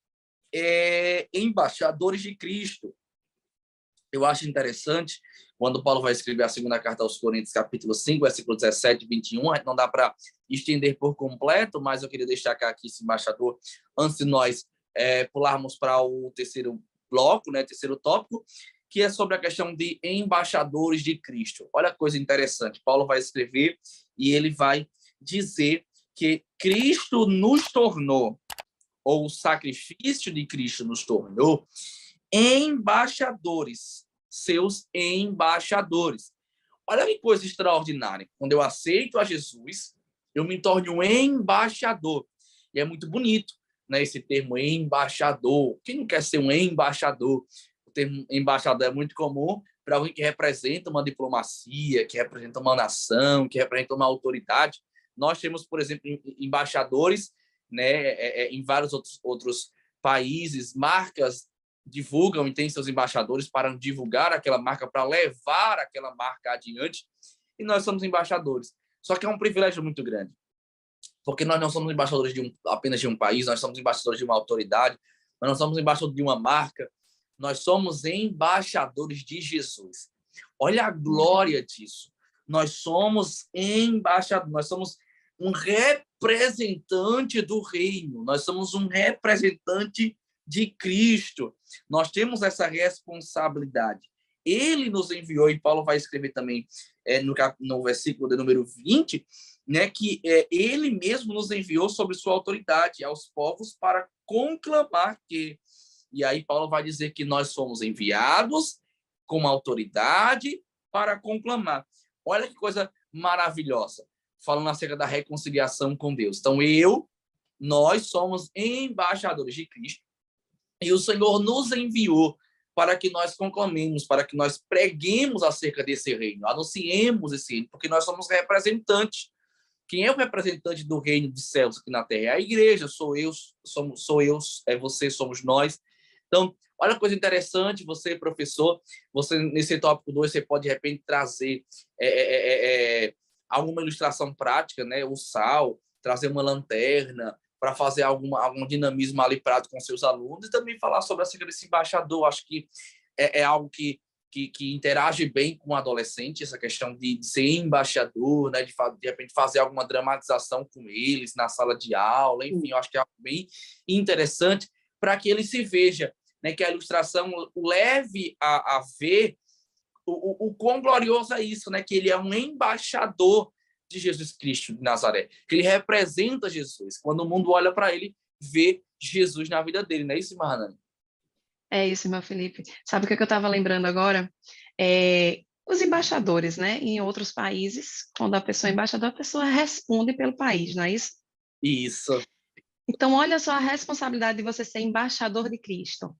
embaixadores de Cristo. Eu acho interessante, quando Paulo vai escrever a segunda carta aos Coríntios, capítulo 5, versículo 17 e 21, não dá para estender por completo, mas eu queria destacar aqui esse embaixador, antes de nós pularmos para o terceiro bloco, né, terceiro tópico, que é sobre a questão de embaixadores de Cristo. Olha que coisa interessante, Paulo vai escrever e ele vai dizer que Cristo nos tornou, ou o sacrifício de Cristo nos tornou, embaixadores, seus embaixadores. Olha que coisa extraordinária. Quando eu aceito a Jesus, eu me torno um embaixador. E é muito bonito, né, esse termo embaixador. Quem não quer ser um embaixador? O termo embaixador é muito comum para alguém que representa uma diplomacia, que representa uma nação, que representa uma autoridade. Nós temos, por exemplo, embaixadores, né, em vários outros países, marcas divulgam e têm seus embaixadores para divulgar aquela marca, para levar aquela marca adiante, e nós somos embaixadores. Só que é um privilégio muito grande, porque nós não somos embaixadores apenas de um país, nós somos embaixadores de uma autoridade, nós não somos embaixadores de uma marca, nós somos embaixadores de Jesus. Olha a glória disso. Nós somos embaixadores, nós somos um representante do reino, nós somos um representante de Cristo. Nós temos essa responsabilidade. Ele nos enviou, e Paulo vai escrever também no versículo de número 20, né, que ele mesmo nos enviou sobre sua autoridade aos povos para conclamar que... E aí Paulo vai dizer que nós somos enviados com autoridade para conclamar. Olha que coisa maravilhosa, falando acerca da reconciliação com Deus. Então, nós somos embaixadores de Cristo, e o Senhor nos enviou para que nós conclamemos, para que nós preguemos acerca desse reino, anunciemos esse reino, porque nós somos representantes. Quem é o representante do reino dos céus aqui na terra? É a igreja, sou eu, é você, somos nós. Então, olha que coisa interessante, você, professor, você, nesse tópico 2, você pode, de repente, trazer alguma ilustração prática, né? O sal, trazer uma lanterna, para fazer algum dinamismo ali prático com seus alunos, e também falar sobre esse embaixador. Acho que é algo que interage bem com o adolescente, essa questão de ser embaixador, né, de repente fazer alguma dramatização com eles na sala de aula, enfim, eu acho que é algo bem interessante para que ele se veja, né, que a ilustração o leve a ver o quão glorioso é isso, né, que ele é um embaixador de Jesus Cristo de Nazaré, que ele representa Jesus. Quando o mundo olha para ele, vê Jesus na vida dele, não é isso, Marnane? É isso, meu Felipe. Sabe o que eu estava lembrando agora? Os embaixadores, né? Em outros países, quando a pessoa é embaixador, a pessoa responde pelo país, não é isso? Isso. Então, olha só a responsabilidade de você ser embaixador de Cristo.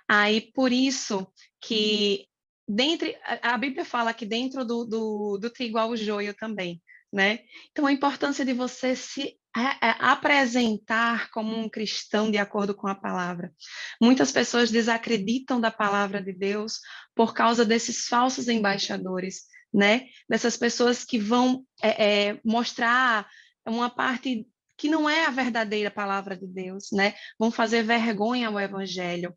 Aí, por isso que a Bíblia fala que dentro do trigo há o joio também, né? Então, a importância de você se apresentar como um cristão de acordo com a palavra. Muitas pessoas desacreditam da palavra de Deus por causa desses falsos embaixadores, né? Dessas pessoas que vão mostrar uma parte que não é a verdadeira palavra de Deus, né? Vão fazer vergonha ao evangelho.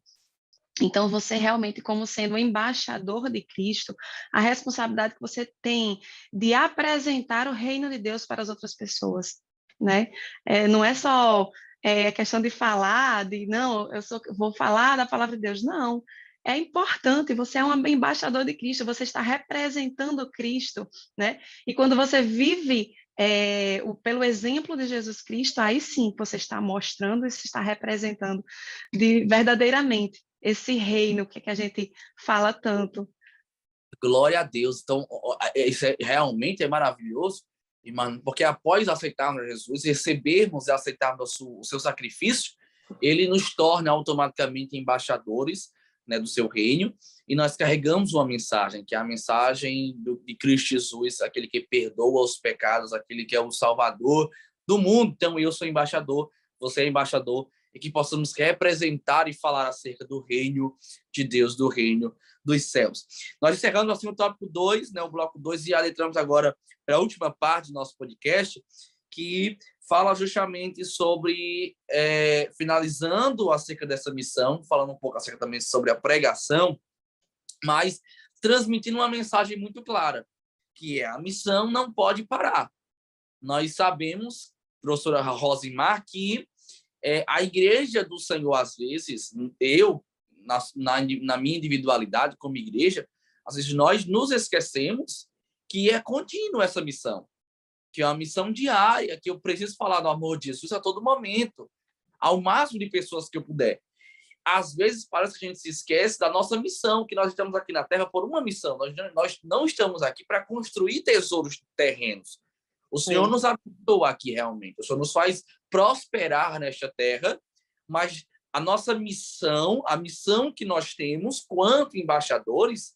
Então, você realmente, como sendo o embaixador de Cristo, a responsabilidade que você tem de apresentar o reino de Deus para as outras pessoas, né? Não é só questão de falar, não, vou falar da palavra de Deus, não. É importante, você é um embaixador de Cristo, você está representando Cristo, né? E quando você vive pelo exemplo de Jesus Cristo, aí sim você está mostrando e se está representando verdadeiramente esse reino que a gente fala tanto. Glória a Deus. Então, isso realmente é maravilhoso, porque após aceitarmos Jesus, recebermos e aceitarmos o seu sacrifício, ele nos torna automaticamente embaixadores, né, do seu reino, e nós carregamos uma mensagem, que é a mensagem de Cristo Jesus, aquele que perdoa os pecados, aquele que é o Salvador do mundo. Então, eu sou embaixador, você é embaixador, e que possamos representar e falar acerca do reino de Deus, do reino dos céus. Nós encerramos assim o tópico 2, né, o bloco 2, e adentramos agora para a última parte do nosso podcast, que fala justamente sobre, finalizando acerca dessa missão, falando um pouco acerca também sobre a pregação, mas transmitindo uma mensagem muito clara, que é a missão não pode parar. Nós sabemos, professora Rosimar, que a igreja do Senhor, às vezes, eu, na minha individualidade como igreja, às vezes nós nos esquecemos que é contínua essa missão, que é uma missão diária, que eu preciso falar do amor de Jesus a todo momento, ao máximo de pessoas que eu puder. Às vezes parece que a gente se esquece da nossa missão, que nós estamos aqui na Terra por uma missão. Nós não estamos aqui para construir tesouros terrenos. O Senhor nos habitou aqui realmente. O Senhor nos faz prosperar nesta terra, mas a nossa missão, a missão que nós temos quanto embaixadores,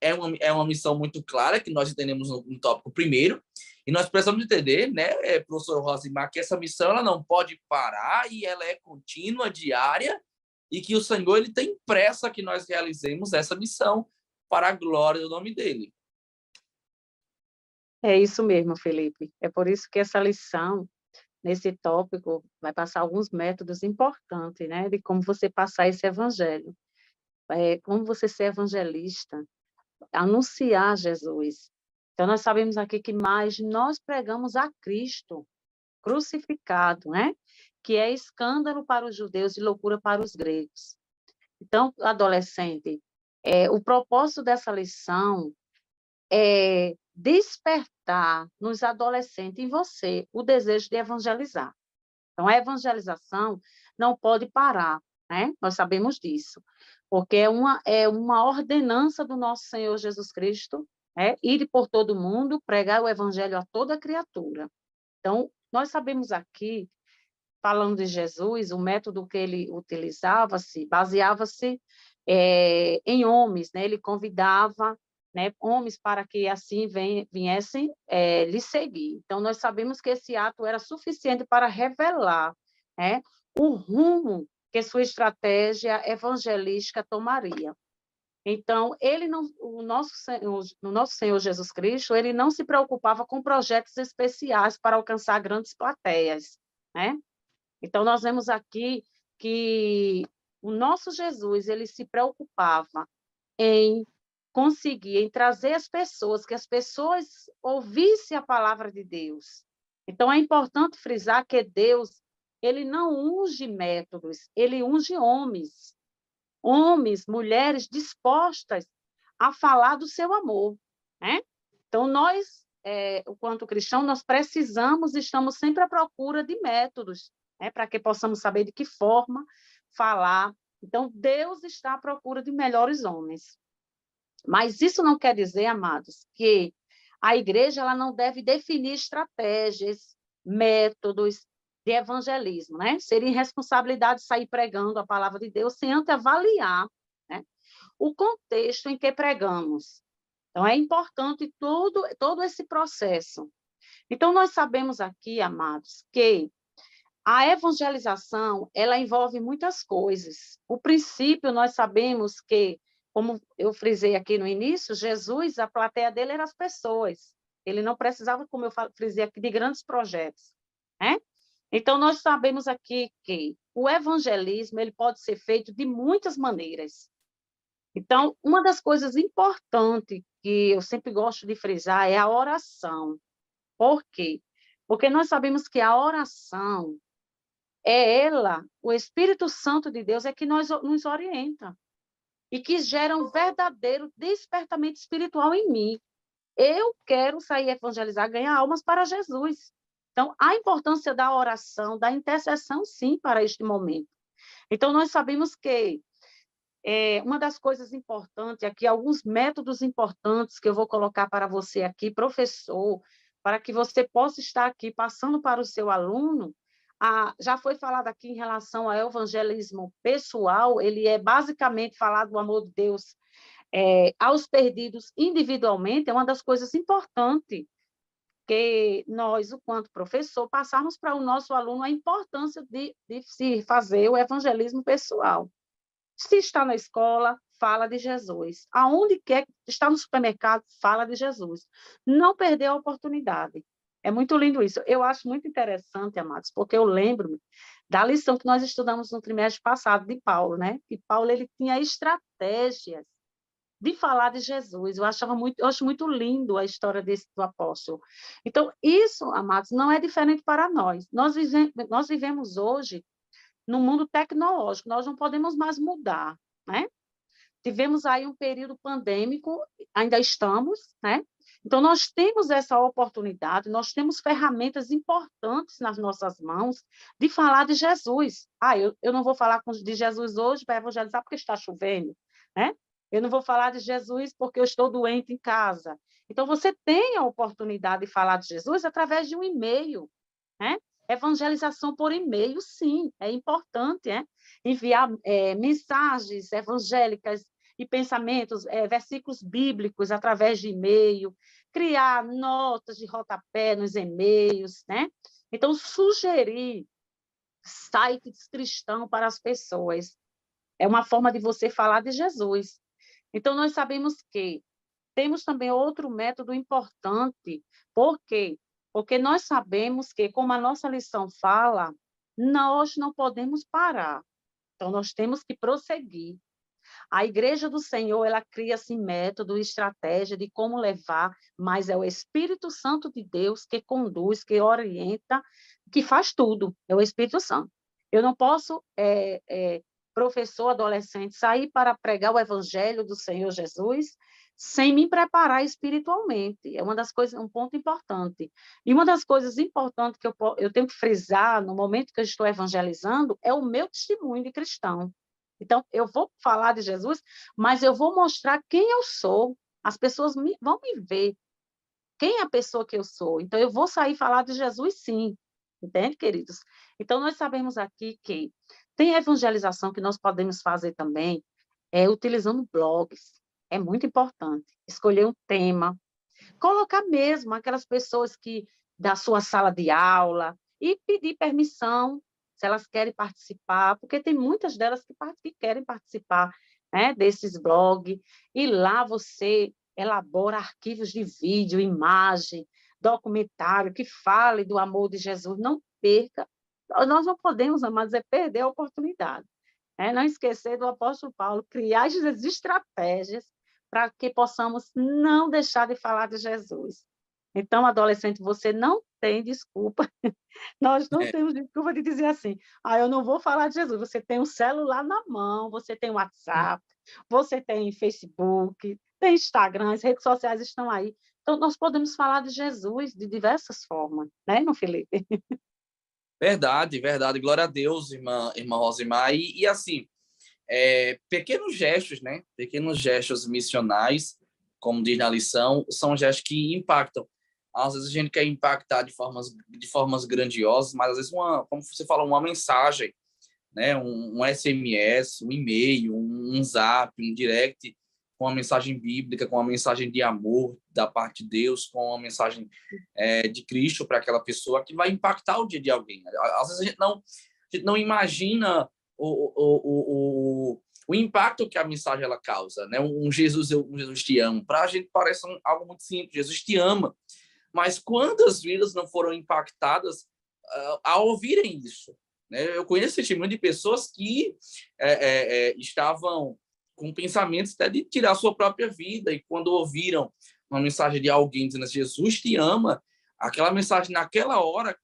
é uma missão muito clara, que nós entendemos no tópico primeiro, e nós precisamos entender, né, professor Rosimar, que essa missão ela não pode parar e ela é contínua, diária, e que o Senhor ele tem pressa que nós realizemos essa missão para a glória do nome dele. É isso mesmo, Felipe. É por isso que essa lição, nesse tópico, vai passar alguns métodos importantes, né, de como você passar esse evangelho. Como você ser evangelista, anunciar Jesus. Então, nós sabemos aqui que mais nós pregamos a Cristo crucificado, né? Que é escândalo para os judeus e loucura para os gregos. Então, adolescente, o propósito dessa lição é despertar nos adolescentes, em você, o desejo de evangelizar. Então, a evangelização não pode parar, né? Nós sabemos disso, porque é uma ordenança do nosso Senhor Jesus Cristo, ir por todo mundo, pregar o evangelho a toda criatura. Então, nós sabemos aqui, falando de Jesus, o método que ele utilizava-se, baseava-se em homens, né? Ele convidava, né, homens para que assim viessem lhe seguir. Então, nós sabemos que esse ato era suficiente para revelar, né, o rumo que sua estratégia evangelística tomaria. Então, o nosso Senhor Jesus Cristo, ele não se preocupava com projetos especiais para alcançar grandes plateias, né? Então, nós vemos aqui que o nosso Jesus, ele se preocupava em conseguir, em trazer as pessoas, que as pessoas ouvissem a palavra de Deus. Então, é importante frisar que Deus, ele não unge métodos, ele unge homens. Homens, mulheres dispostas a falar do seu amor, né? Então, nós, enquanto cristãos, nós precisamos, estamos sempre à procura de métodos, né, para que possamos saber de que forma falar. Então, Deus está à procura de melhores homens. Mas isso não quer dizer, amados, que a igreja ela não deve definir estratégias, métodos de evangelismo, né? Seria irresponsabilidade sair pregando a palavra de Deus sem antes avaliar, né, o contexto em que pregamos. Então, é importante todo esse processo. Então, nós sabemos aqui, amados, que a evangelização, ela envolve muitas coisas. O princípio, nós sabemos que, como eu frisei aqui no início, Jesus, a plateia dele eram as pessoas. Ele não precisava, como eu frisei aqui, de grandes projetos, né? Então, nós sabemos aqui que o evangelismo ele pode ser feito de muitas maneiras. Então, uma das coisas importantes que eu sempre gosto de frisar é a oração. Por quê? Porque nós sabemos que a oração é ela, o Espírito Santo de Deus, é que nos orienta e que gera um verdadeiro despertamento espiritual em mim. Eu quero sair evangelizar, ganhar almas para Jesus. Então, a importância da oração, da intercessão, sim, para este momento. Então, nós sabemos que uma das coisas importantes aqui, alguns métodos importantes que eu vou colocar para você aqui, professor, para que você possa estar aqui passando para o seu aluno, já foi falado aqui em relação ao evangelismo pessoal, ele é basicamente falar do amor de Deus aos perdidos individualmente, é uma das coisas importantes que nós, o quanto professor, passarmos para o nosso aluno a importância de se fazer o evangelismo pessoal. Se está na escola, fala de Jesus. Aonde quer que está no supermercado, fala de Jesus. Não perder a oportunidade. É muito lindo isso. Eu acho muito interessante, amados, porque eu lembro-me da lição que nós estudamos no trimestre passado de Paulo, né? E Paulo ele tinha estratégias de falar de Jesus. Eu acho muito lindo a história do apóstolo. Então, isso, amados, não é diferente para nós. Nós vivemos hoje no mundo tecnológico, nós não podemos mais mudar, né? Tivemos aí um período pandêmico, ainda estamos, né? Então, nós temos essa oportunidade, nós temos ferramentas importantes nas nossas mãos de falar de Jesus. Eu não vou falar de Jesus hoje para evangelizar porque está chovendo, né? Eu não vou falar de Jesus porque eu estou doente em casa. Então, você tem a oportunidade de falar de Jesus através de um e-mail, né? Evangelização por e-mail, sim, é importante, enviar mensagens evangélicas e pensamentos, versículos bíblicos através de e-mail, criar notas de rodapé nos e-mails, né? Então, sugerir sites cristãos para as pessoas é uma forma de você falar de Jesus. Então, nós sabemos que temos também outro método importante. Por quê? Porque nós sabemos que, como a nossa lição fala, nós não podemos parar. Então, nós temos que prosseguir. A Igreja do Senhor, ela cria assim, método, estratégia de como levar, mas é o Espírito Santo de Deus que conduz, que orienta, que faz tudo. É o Espírito Santo. Eu não posso, professor, adolescente, sair para pregar o Evangelho do Senhor Jesus sem me preparar espiritualmente. É uma das coisas, um ponto importante. E uma das coisas importantes que eu tenho que frisar no momento que eu estou evangelizando é o meu testemunho de cristão. Então, eu vou falar de Jesus, mas eu vou mostrar quem eu sou. As pessoas vão me ver. Quem é a pessoa que eu sou? Então, eu vou sair falar de Jesus, sim. Entende, queridos? Então, nós sabemos aqui que tem evangelização que nós podemos fazer também utilizando blogs. É muito importante. Escolher um tema. Colocar mesmo aquelas pessoas que da sua sala de aula e pedir permissão se elas querem participar, porque tem muitas delas que querem participar, né, desses blogs, e lá você elabora arquivos de vídeo, imagem, documentário, que fale do amor de Jesus. Não perca. Nós não podemos, amados, perder a oportunidade. Não esquecer do apóstolo Paulo, criar as estratégias para que possamos não deixar de falar de Jesus. Então, adolescente, você não tem desculpa. Nós não temos desculpa de dizer assim, eu não vou falar de Jesus. Você tem um celular na mão, você tem WhatsApp, você tem Facebook, tem Instagram, as redes sociais estão aí. Então, nós podemos falar de Jesus de diversas formas, né, meu Felipe? Verdade, verdade. Glória a Deus, irmã Rosimar. E assim, pequenos gestos, né? Pequenos gestos missionais, como diz na lição, são gestos que impactam. Às vezes a gente quer impactar de formas grandiosas, mas às vezes, como você falou, uma mensagem, né? Um SMS, um e-mail, um zap, um direct, com uma mensagem bíblica, com uma mensagem de amor da parte de Deus, com uma mensagem de Cristo para aquela pessoa que vai impactar o dia de alguém. Às vezes a gente não imagina o impacto que a mensagem ela causa, né? Um Jesus te amo. Para a gente parece algo muito simples, Jesus te ama. Mas quantas vidas não foram impactadas ao ouvirem isso? Né? Eu conheço testemunho de pessoas que estavam com pensamentos até de tirar a sua própria vida, e quando ouviram uma mensagem de alguém dizendo assim, Jesus te ama, aquela mensagem naquela hora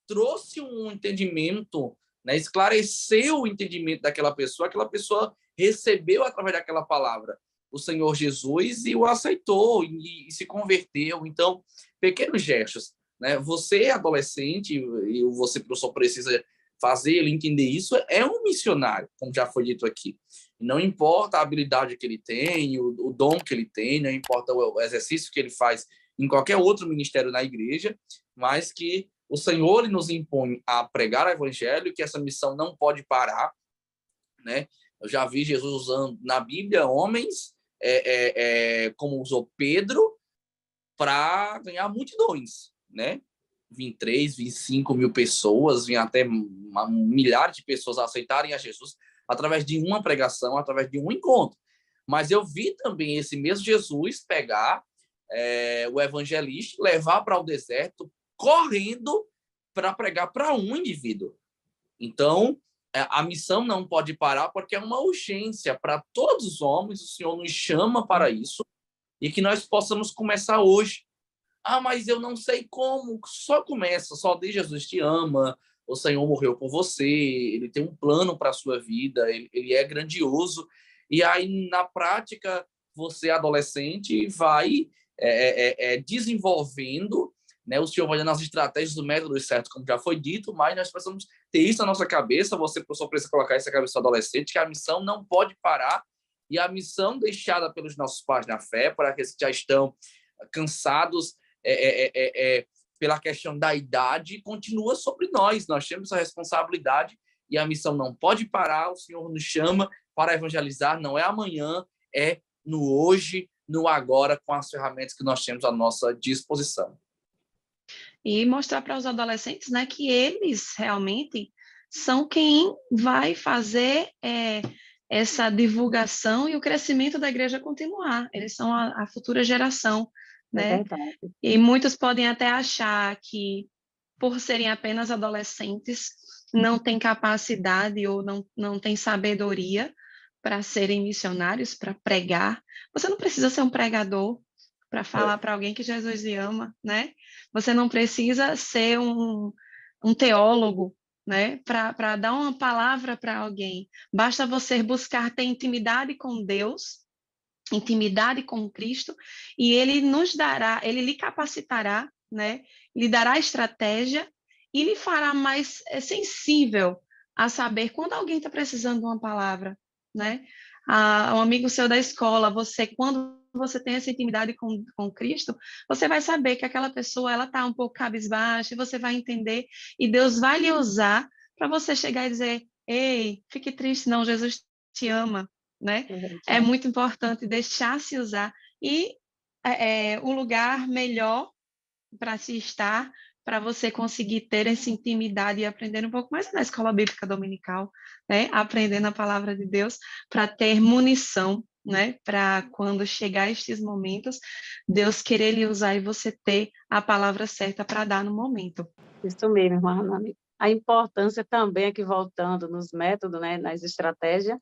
trouxe um entendimento, né? Esclareceu o entendimento daquela pessoa, aquela pessoa recebeu através daquela palavra o Senhor Jesus e o aceitou e se converteu. Então, pequenos gestos, né? Você, adolescente, e você, professor, precisa fazer ele entender isso, é um missionário, como já foi dito aqui. Não importa a habilidade que ele tem, o dom que ele tem, não importa o exercício que ele faz em qualquer outro ministério na igreja, mas que o Senhor ele nos impõe a pregar o evangelho, que essa missão não pode parar, né? Eu já vi Jesus usando na Bíblia homens como usou Pedro para ganhar multidões, né? 23, 25 mil pessoas, vinha até milhares de pessoas a aceitarem a Jesus através de uma pregação, através de um encontro. Mas eu vi também esse mesmo Jesus pegar o evangelista, levar para o deserto, correndo para pregar para um indivíduo. Então, a missão não pode parar porque é uma urgência para todos os homens, o Senhor nos chama para isso, e que nós possamos começar hoje. Ah, mas eu não sei como. Só começa, só diz Jesus te ama, o Senhor morreu por você, ele tem um plano para a sua vida, ele é grandioso. E aí, na prática, você, adolescente, vai desenvolvendo, né? O Senhor vai dando as estratégias do método certo, como já foi dito, mas nós precisamos ter isso na nossa cabeça, você, professor, precisa colocar isso na cabeça do adolescente, que a missão não pode parar, e a missão deixada pelos nossos pais na fé, para aqueles que já estão cansados pela questão da idade, continua sobre nós. Nós temos essa responsabilidade e a missão não pode parar. O Senhor nos chama para evangelizar, não é amanhã, é no hoje, no agora, com as ferramentas que nós temos à nossa disposição. E mostrar para os adolescentes, né, que eles realmente são quem vai fazer essa divulgação e o crescimento da igreja continuar. Eles são a futura geração, né? E muitos podem até achar que, por serem apenas adolescentes, não têm capacidade ou não têm sabedoria para serem missionários, para pregar. Você não precisa ser um pregador para falar para alguém que Jesus lhe ama, né? Você não precisa ser um teólogo, né? Para dar uma palavra para alguém. Basta você buscar ter intimidade com Deus, intimidade com Cristo, e ele lhe capacitará, né? Lhe dará estratégia e lhe fará mais sensível a saber quando alguém está precisando de uma palavra, né? Um amigo seu da escola, quando você tem essa intimidade com Cristo, você vai saber que aquela pessoa ela está um pouco cabisbaixa, e você vai entender, e Deus vai lhe usar para você chegar e dizer, ei, fique triste não, Jesus te ama, né? É muito importante deixar-se usar. E o lugar melhor para se estar, para você conseguir ter essa intimidade e aprender um pouco mais na escola bíblica dominical, né? Aprendendo a palavra de Deus, para ter munição, né? Para quando chegar estes momentos, Deus querer lhe usar e você ter a palavra certa para dar no momento. Isso mesmo, irmã Hanani. A importância também, aqui voltando nos métodos, né, nas estratégias,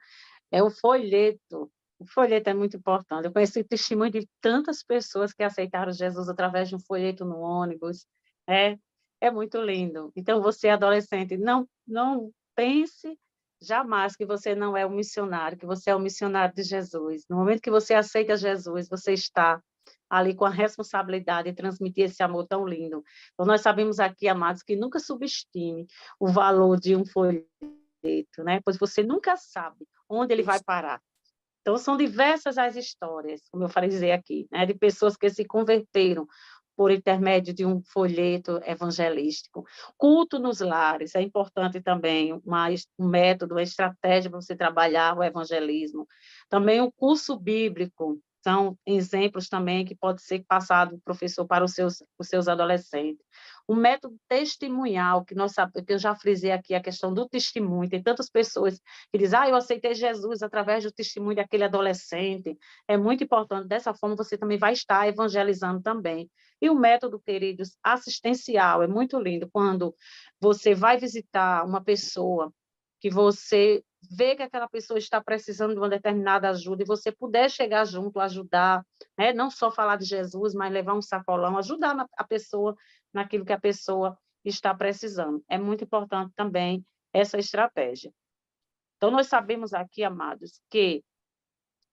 é o folheto. O folheto é muito importante. Eu conheci testemunho de tantas pessoas que aceitaram Jesus através de um folheto no ônibus. É muito lindo. Então, você, adolescente, não pense jamais que você não é um missionário, que você é um missionário de Jesus. No momento que você aceita Jesus, você está ali com a responsabilidade de transmitir esse amor tão lindo. Então, nós sabemos aqui, amados, que nunca subestime o valor de um folheto, né? Pois você nunca sabe onde ele vai parar. Então, são diversas as histórias, como eu falei dizer aqui, né? De pessoas que se converteram por intermédio de um folheto evangelístico. Culto nos lares, é importante também um método, uma estratégia para você trabalhar o evangelismo. Também o curso bíblico, são exemplos também que pode ser passado, professor, para os seus adolescentes. O método testemunhal, que eu já frisei aqui a questão do testemunho, tem tantas pessoas que dizem, eu aceitei Jesus através do testemunho daquele adolescente, é muito importante, dessa forma você também vai estar evangelizando também. E o método, queridos, assistencial, é muito lindo, quando você vai visitar uma pessoa que você vê que aquela pessoa está precisando de uma determinada ajuda e você puder chegar junto, ajudar, né? Não só falar de Jesus, mas levar um sacolão, ajudar a pessoa naquilo que a pessoa está precisando. É muito importante também essa estratégia. Então, nós sabemos aqui, amados, que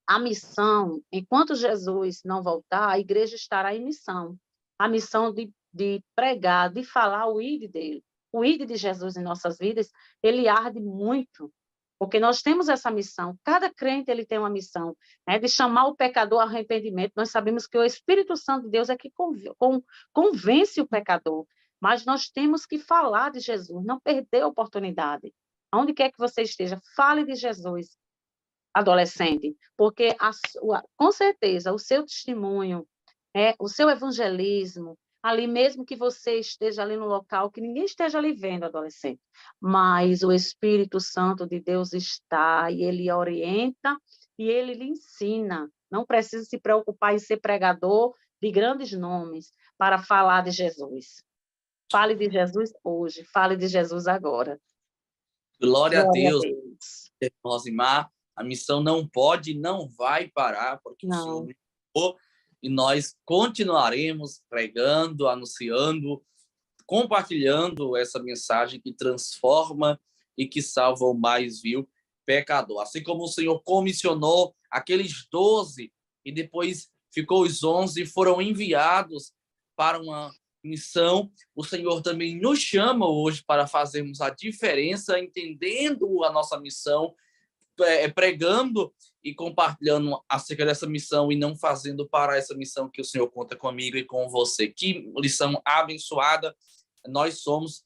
a missão, enquanto Jesus não voltar, a igreja estará em missão. A missão de pregar, de falar o ide dele. O ide de Jesus em nossas vidas, ele arde muito, porque nós temos essa missão. Cada crente ele tem uma missão, né, de chamar o pecador ao arrependimento. Nós sabemos que o Espírito Santo de Deus é que convence o pecador, mas nós temos que falar de Jesus, não perder a oportunidade. Onde quer que você esteja, fale de Jesus, adolescente, porque com certeza o seu testemunho, o seu evangelismo, ali mesmo que você esteja ali no local, que ninguém esteja ali vendo, adolescente, mas o Espírito Santo de Deus está, e ele orienta, e ele lhe ensina. Não precisa se preocupar em ser pregador de grandes nomes para falar de Jesus. Fale de Jesus hoje, fale de Jesus agora. Glória a Deus, Rosimar. A missão não pode, não vai parar, porque o Senhor nos chamou, e nós continuaremos pregando, anunciando, compartilhando essa mensagem que transforma e que salva o mais vil pecador. Assim como o Senhor comissionou aqueles 12 e depois ficou os 11 e foram enviados para uma missão, o Senhor também nos chama hoje para fazermos a diferença, entendendo a nossa missão, pregando e compartilhando acerca dessa missão e não fazendo para essa missão que o Senhor conta comigo e com você. Que lição abençoada. Nós somos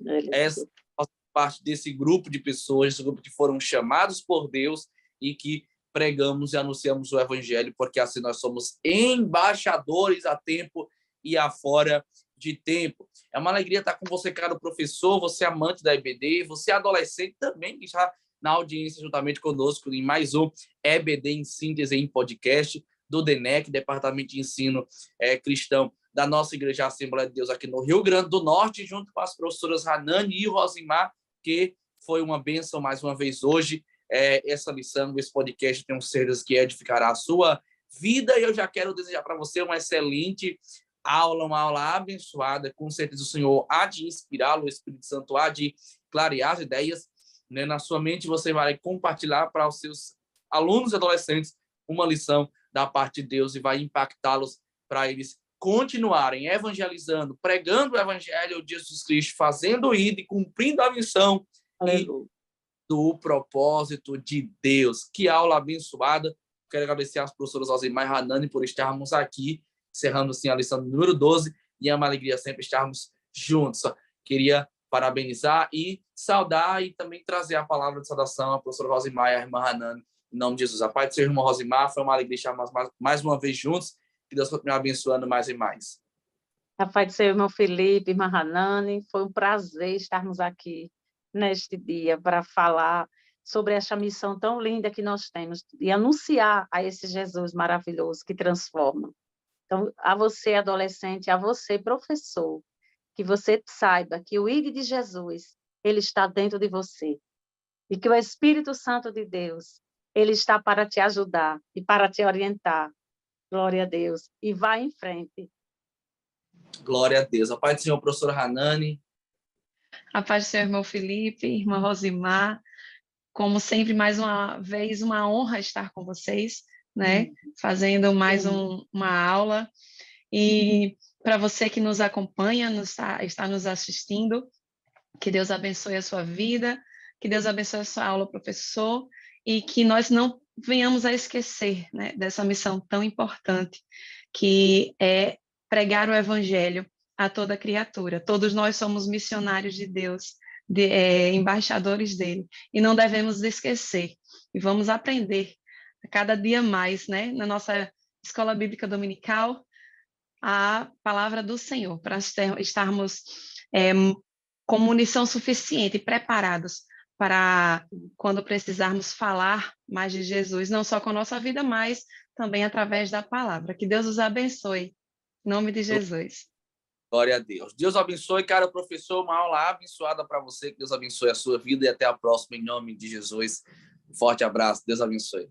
parte desse grupo de pessoas, esse grupo que foram chamados por Deus e que pregamos e anunciamos o evangelho, porque assim nós somos embaixadores a tempo e afora de tempo. É uma alegria estar com você, caro professor, você amante da EBD, você adolescente também, que está na audiência juntamente conosco em mais um EBD em síntese em podcast do DENEC, Departamento de Ensino Cristão da nossa Igreja Assembleia de Deus aqui no Rio Grande do Norte, junto com as professoras Hanani e Rosimar, que foi uma bênção mais uma vez hoje. Essa lição, esse podcast, tenho certeza que edificará a sua vida, e eu já quero desejar para você uma excelente aula, uma aula abençoada. Com certeza o Senhor há de inspirá-lo, o Espírito Santo há de clarear as ideias, né, na sua mente. Você vai compartilhar para os seus alunos e adolescentes uma lição da parte de Deus e vai impactá-los para eles continuarem evangelizando, pregando o evangelho de Jesus Cristo, fazendo o ID, cumprindo a missão e do propósito de Deus. Que aula abençoada. Quero agradecer às professoras Rosimar e Hanani por estarmos aqui, encerrando assim a lição número 12, e é uma alegria sempre estarmos juntos. Queria parabenizar e saudar e também trazer a palavra de saudação à professora Rosimar e à irmã Hanani, em nome de Jesus. A paz do seu irmão Rosimar, foi uma alegria estarmos mais uma vez juntos, que Deus continue abençoando mais e mais. A paz do seu irmão Felipe, irmã Hanani, foi um prazer estarmos aqui neste dia para falar sobre essa missão tão linda que nós temos e anunciar a esse Jesus maravilhoso que transforma. Então, a você, adolescente, a você, professor, que você saiba que o ID de Jesus, ele está dentro de você. E que o Espírito Santo de Deus, ele está para te ajudar e para te orientar. Glória a Deus. E vá em frente. Glória a Deus. A paz do Senhor, professora Hanani. A paz do seu irmão Felipe, irmã Rosimar. Como sempre, mais uma vez, uma honra estar com vocês, né? Fazendo mais uma aula. E para você que nos acompanha, está nos assistindo, que Deus abençoe a sua vida, que Deus abençoe a sua aula, professor, e que nós não venhamos a esquecer, né, dessa missão tão importante, que é pregar o evangelho a toda criatura. Todos nós somos missionários de Deus, embaixadores dele, e não devemos esquecer. E vamos aprender a cada dia mais, né, na nossa escola bíblica dominical, a palavra do Senhor, para estarmos com munição suficiente, preparados para quando precisarmos falar mais de Jesus, não só com a nossa vida, mas também através da palavra. Que Deus os abençoe. Em nome de Jesus. Glória a Deus. Deus abençoe, cara, professor. Uma aula abençoada para você. Que Deus abençoe a sua vida e até a próxima, em nome de Jesus. Um forte abraço. Deus abençoe.